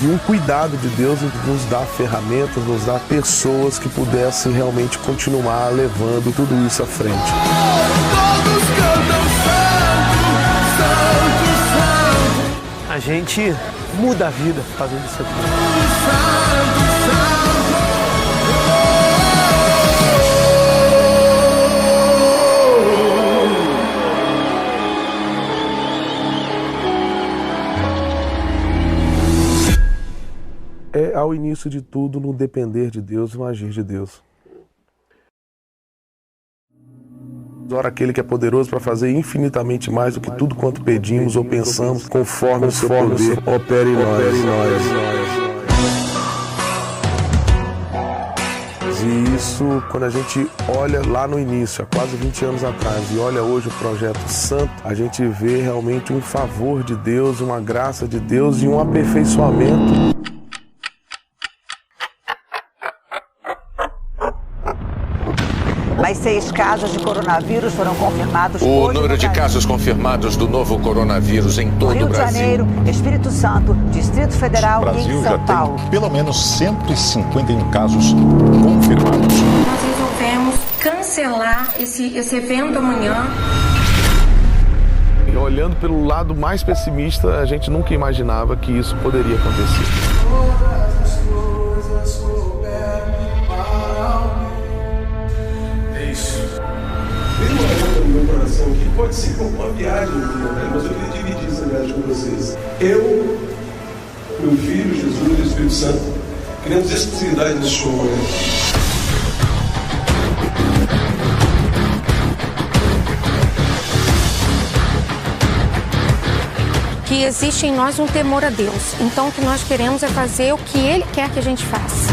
E um cuidado de Deus em nos dar ferramentas, nos dar pessoas que pudessem realmente continuar levando tudo isso à frente. A gente muda a vida fazendo isso aqui. É ao início de tudo no depender de Deus, no agir de Deus. Ora aquele que é poderoso para fazer infinitamente mais do que tudo quanto pedimos ou pensamos, conforme o seu poder opera em nós. E isso, quando a gente olha lá no início, há quase 20 anos atrás, e olha hoje o Projeto Santo, a gente vê realmente um favor de Deus, uma graça de Deus e um aperfeiçoamento. Mais 6 casos de coronavírus foram confirmados O hoje. número de casos confirmados do novo coronavírus em todo Rio o de Brasil. Janeiro, Espírito Santo, Distrito Federal O e Brasil em já São Paulo. tem pelo menos 151 casos confirmados. Nós resolvemos cancelar esse evento amanhã. E olhando pelo lado mais pessimista, a gente nunca imaginava que isso poderia acontecer. No meu coração que pode ser como uma viagem, mas eu queria dividir essa viagem com vocês. Eu, meu Filho, Jesus e o Espírito Santo, queremos exclusividade nesse show. Que existe em nós um temor a Deus. Então o que nós queremos é fazer o que Ele quer que a gente faça.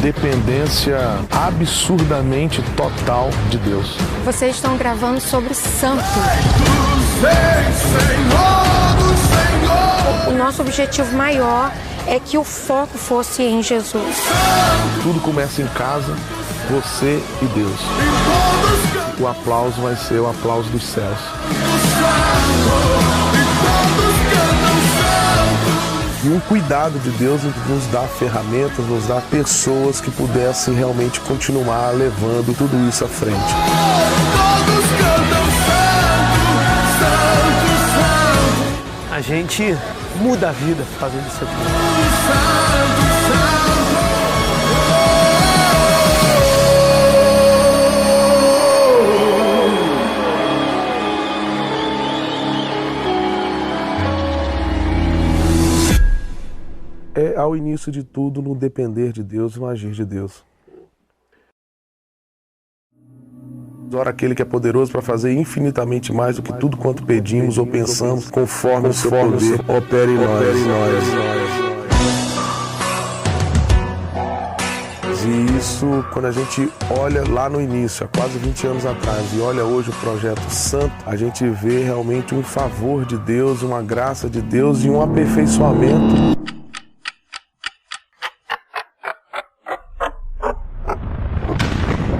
Dependência absurdamente total de Deus. Vocês estão gravando sobre santo. O nosso objetivo maior é que o foco fosse em Jesus. Tudo começa em casa, você e Deus. O aplauso vai ser o aplauso dos céus. E um cuidado de Deus em nos dar ferramentas, nos dar pessoas que pudessem realmente continuar levando tudo isso à frente. A gente muda a vida fazendo isso aqui. É ao início de tudo no depender de Deus, no agir de Deus. Ora aquele que é poderoso para fazer infinitamente mais do que tudo quanto pedimos ou pensamos, conforme o seu poder opera em nós. E isso, quando a gente olha lá no início, há quase 20 anos atrás, e olha hoje o Projeto Santo, a gente vê realmente um favor de Deus, uma graça de Deus e um aperfeiçoamento.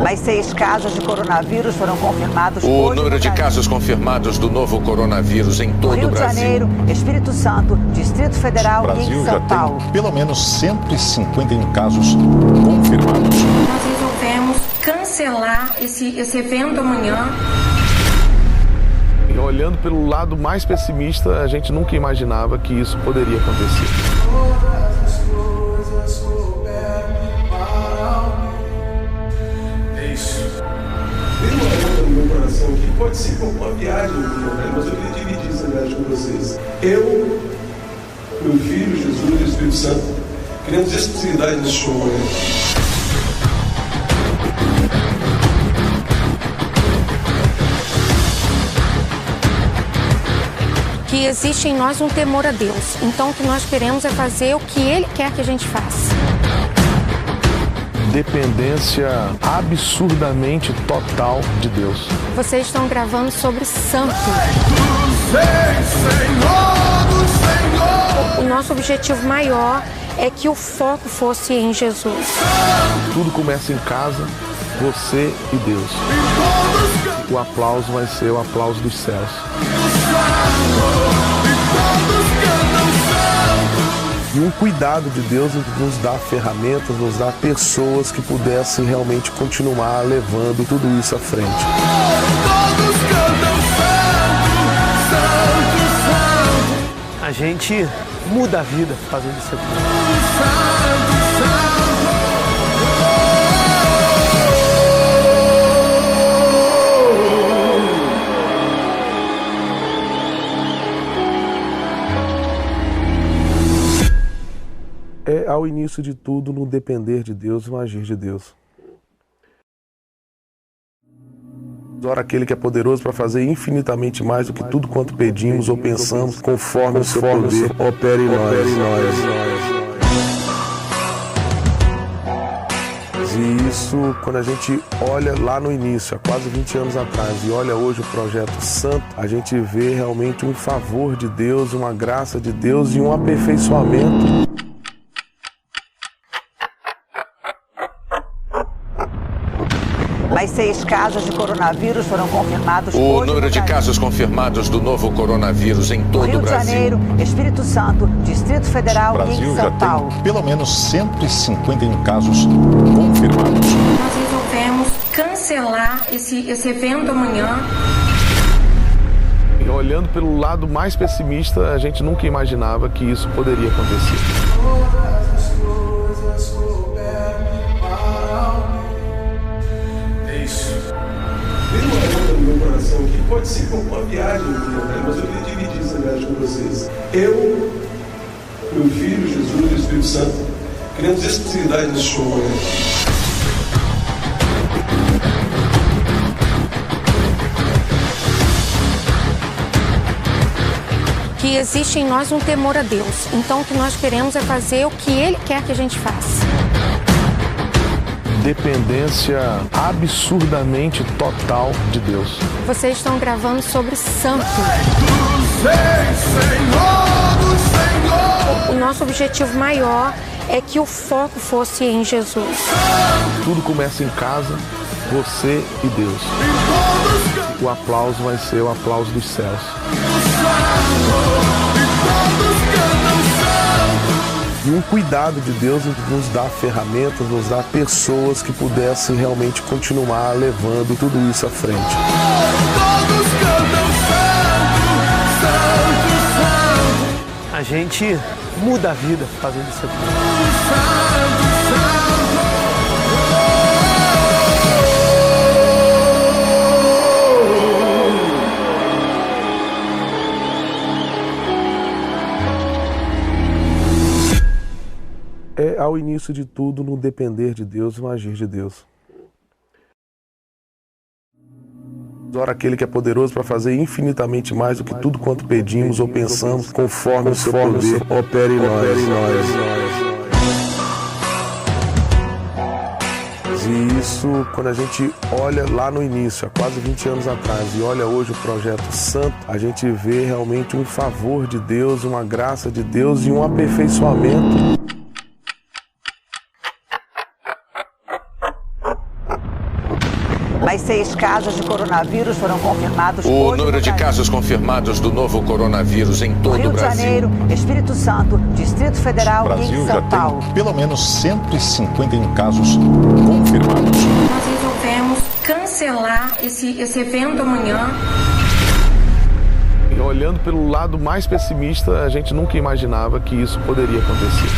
Mais 6 casos de coronavírus foram confirmados hoje. O número de casos confirmados do novo coronavírus em todo Rio o de Brasil. Janeiro, Espírito Santo, Distrito Federal O Brasil e em já São Paulo. tem pelo menos 151 casos confirmados. Nós resolvemos cancelar esse evento amanhã. E olhando pelo lado mais pessimista, a gente nunca imaginava que isso poderia acontecer. Tem uma onda no meu coração que pode ser como uma viagem, mas eu queria dividir essa viagem com vocês. Eu, meu filho, Jesus e o Espírito Santo, queremos exclusividade nesse show. Que existe em nós um temor a Deus. Então o que nós queremos é fazer o que Ele quer que a gente faça. Dependência absurdamente total de Deus. Vocês estão gravando sobre santo. O nosso objetivo maior é que o foco fosse em Jesus. Tudo começa em casa, você e Deus. O aplauso vai ser o aplauso dos céus. E um cuidado de Deus em nos dar ferramentas, nos dar pessoas que pudessem realmente continuar levando tudo isso à frente. A gente muda a vida fazendo isso aqui. É ao início de tudo no depender de Deus, no agir de Deus. Ora aquele que é poderoso para fazer infinitamente mais do que tudo quanto pedimos ou pensamos, conforme o seu poder opera em nós. E isso, quando a gente olha lá no início, há quase 20 anos atrás, e olha hoje o Projeto Santo, a gente vê realmente um favor de Deus, uma graça de Deus e um aperfeiçoamento. Mais 6 casos de coronavírus foram confirmados O hoje. número de casos confirmados do novo coronavírus em todo Rio o de Brasil. Janeiro, Espírito Santo, Distrito Federal O e Brasil em já São Paulo. tem pelo menos 151 casos confirmados. Nós resolvemos cancelar esse evento amanhã. E olhando pelo lado mais pessimista, a gente nunca imaginava que isso poderia acontecer. Tem uma onda no meu coração que pode ser como uma viagem, mas eu queria dividir essa viagem com vocês. Eu, meu filho, Jesus e o Espírito Santo, queremos exclusividade nesse show. Que existe em nós um temor a Deus. Então o que nós queremos é fazer o que Ele quer que a gente faça. Dependência absurdamente total de Deus. Vocês estão gravando sobre santo. O nosso objetivo maior é que o foco fosse em Jesus. Tudo começa em casa, você e Deus. O aplauso vai ser o aplauso dos céus. E um cuidado de Deus em nos dar ferramentas, nos dar pessoas que pudessem realmente continuar levando tudo isso à frente. A gente muda a vida fazendo isso aqui. É ao início de tudo no depender de Deus, no agir de Deus. Ora aquele que é poderoso para fazer infinitamente mais do que tudo quanto pedimos ou pensamos, conforme o seu poder opera em nós. E isso, quando a gente olha lá no início, há quase 20 anos atrás, e olha hoje o Projeto Santo, a gente vê realmente um favor de Deus, uma graça de Deus e um aperfeiçoamento. Mais 6 casos de coronavírus foram confirmados O hoje número de casos confirmados do novo coronavírus em todo Rio o de Brasil. Janeiro, Espírito Santo, Distrito Federal O Brasil e em já São Paulo. tem pelo menos 151 casos confirmados. Nós resolvemos cancelar esse evento amanhã. E olhando pelo lado mais pessimista, a gente nunca imaginava que isso poderia acontecer.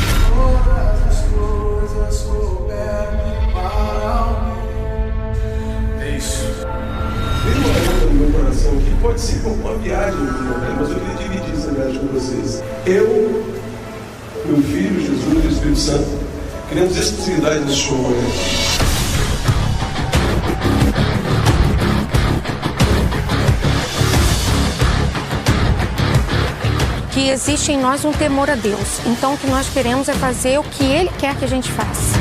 Tem uma pergunta no meu coração que pode ser como uma viagem, mas eu queria dividir essa viagem com vocês. Eu, meu filho, Jesus e o Espírito Santo, queremos exclusividade nesse show amanhã. Que existe em nós um temor a Deus. Então o que nós queremos é fazer o que Ele quer que a gente faça.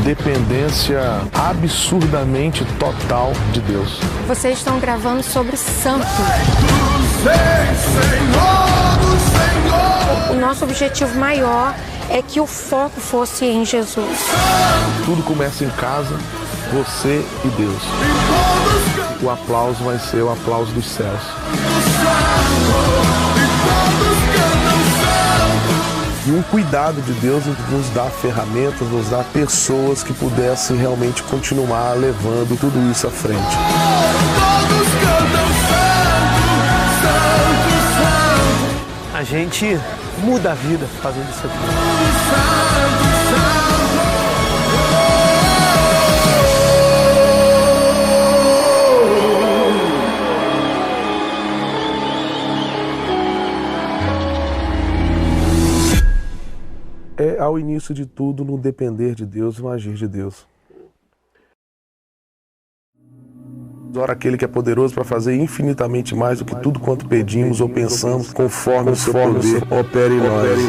Dependência absurdamente total de Deus. Vocês estão gravando sobre santo. O nosso objetivo maior é que o foco fosse em Jesus. Tudo começa em casa, você e Deus. O aplauso vai ser o aplauso dos céus. E um cuidado de Deus em nos dar ferramentas, nos dar pessoas que pudessem realmente continuar levando tudo isso à frente. A gente muda a vida fazendo isso aqui. É ao início de tudo no depender de Deus, no agir de Deus. Ora aquele que é poderoso para fazer infinitamente mais do que tudo quanto pedimos ou pensamos, conforme o seu poder opera em nós.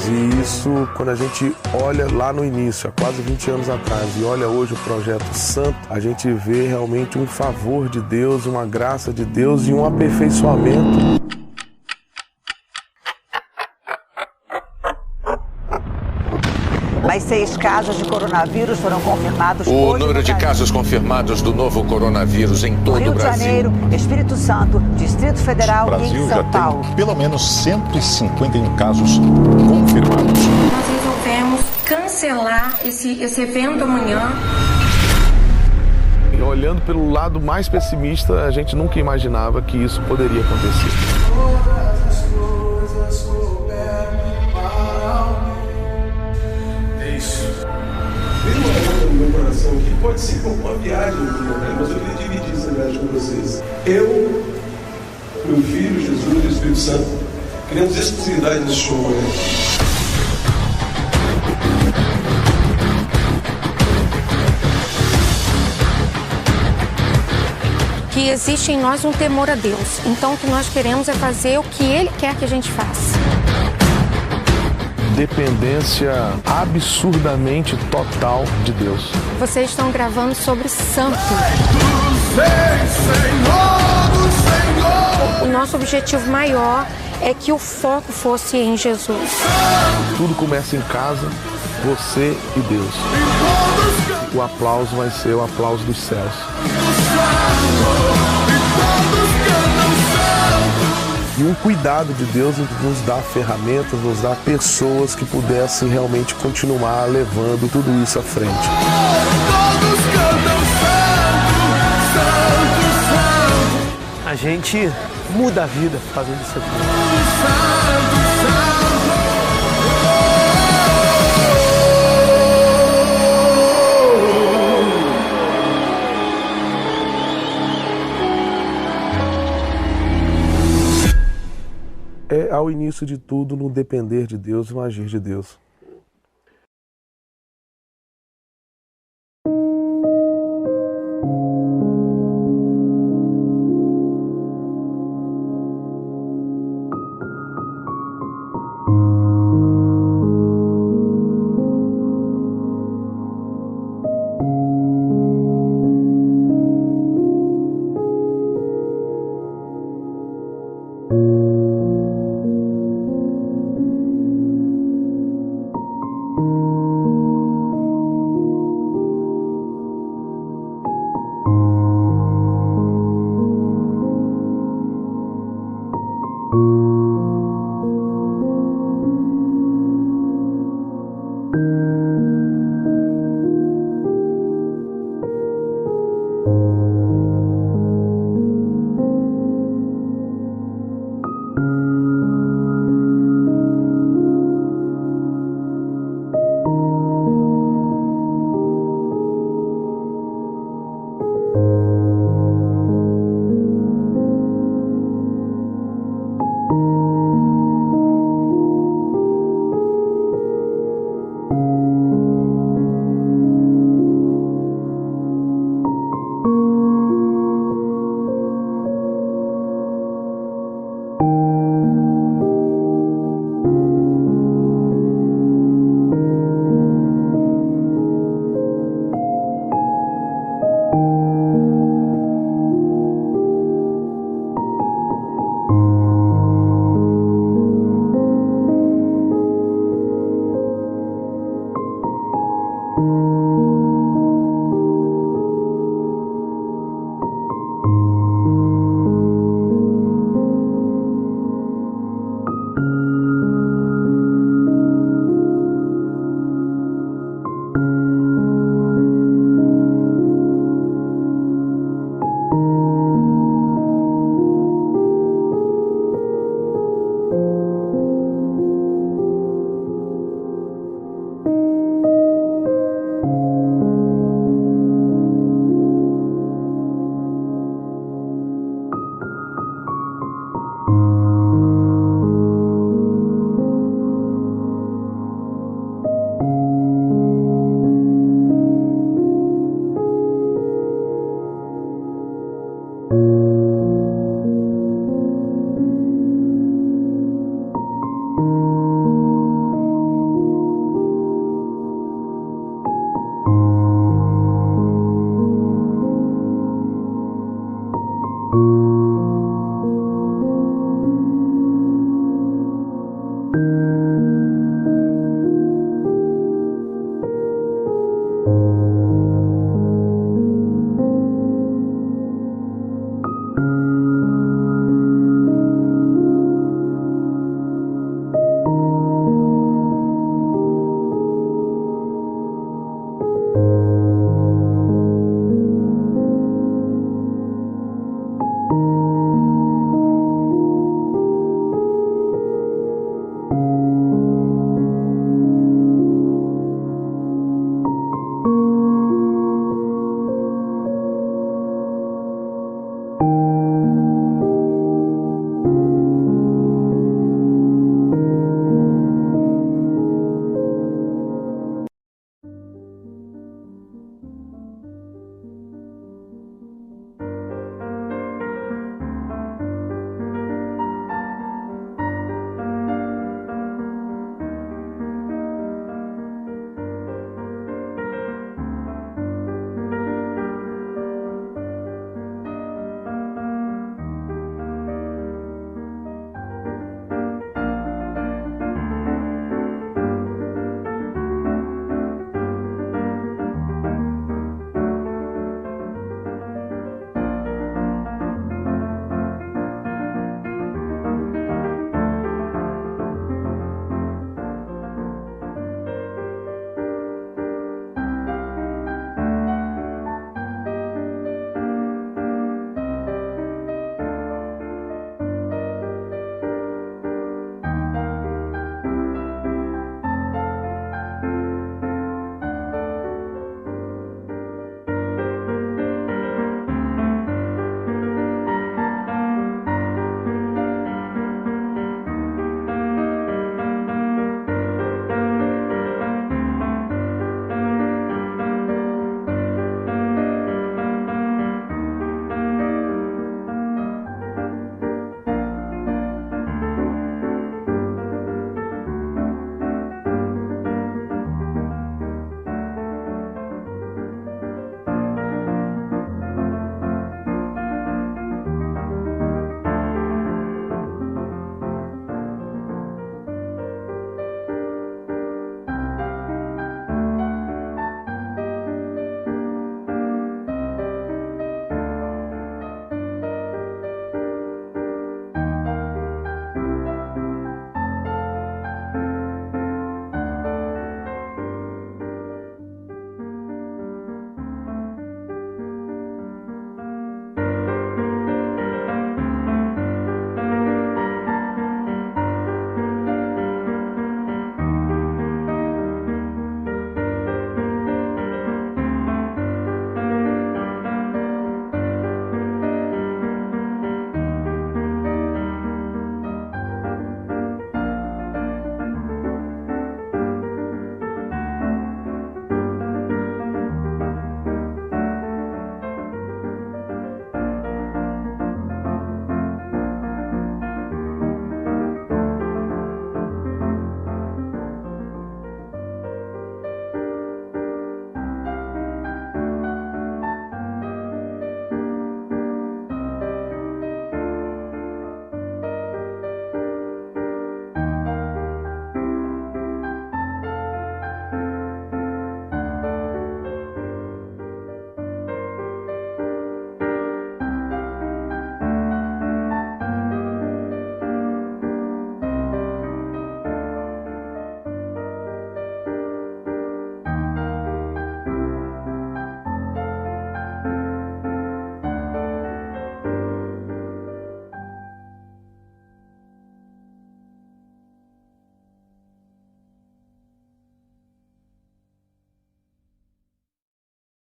E isso, quando a gente olha lá no início, há quase 20 anos atrás, e olha hoje o Projeto Santo, a gente vê realmente um favor de Deus, uma graça de Deus e um aperfeiçoamento. Mais 6 casos de coronavírus foram confirmados O hoje número de casos confirmados do novo coronavírus em todo Rio o de Brasil. Janeiro, Espírito Santo, Distrito Federal O e Brasil em já São Paulo. tem pelo menos 151 casos confirmados. Nós resolvemos cancelar esse evento amanhã. E olhando pelo lado mais pessimista, a gente nunca imaginava que isso poderia acontecer. Tem uma pergunta no meu coração que pode ser como uma viagem, mas eu queria dividir essa viagem com vocês. Eu, meu filho, Jesus e o Espírito Santo, queremos exclusividade nesse show amanhã. Que existe em nós um temor a Deus. Então o que nós queremos é fazer o que Ele quer que a gente faça. Dependência absurdamente total de Deus. Vocês estão gravando sobre santo. O nosso objetivo maior é que o foco fosse em Jesus. Tudo começa em casa, você e Deus. O aplauso vai ser o aplauso dos céus. E um cuidado de Deus em nos dar ferramentas, nos dar pessoas que pudessem realmente continuar levando tudo isso à frente. A gente muda a vida fazendo isso aqui. É ao início de tudo no depender de Deus, no agir de Deus.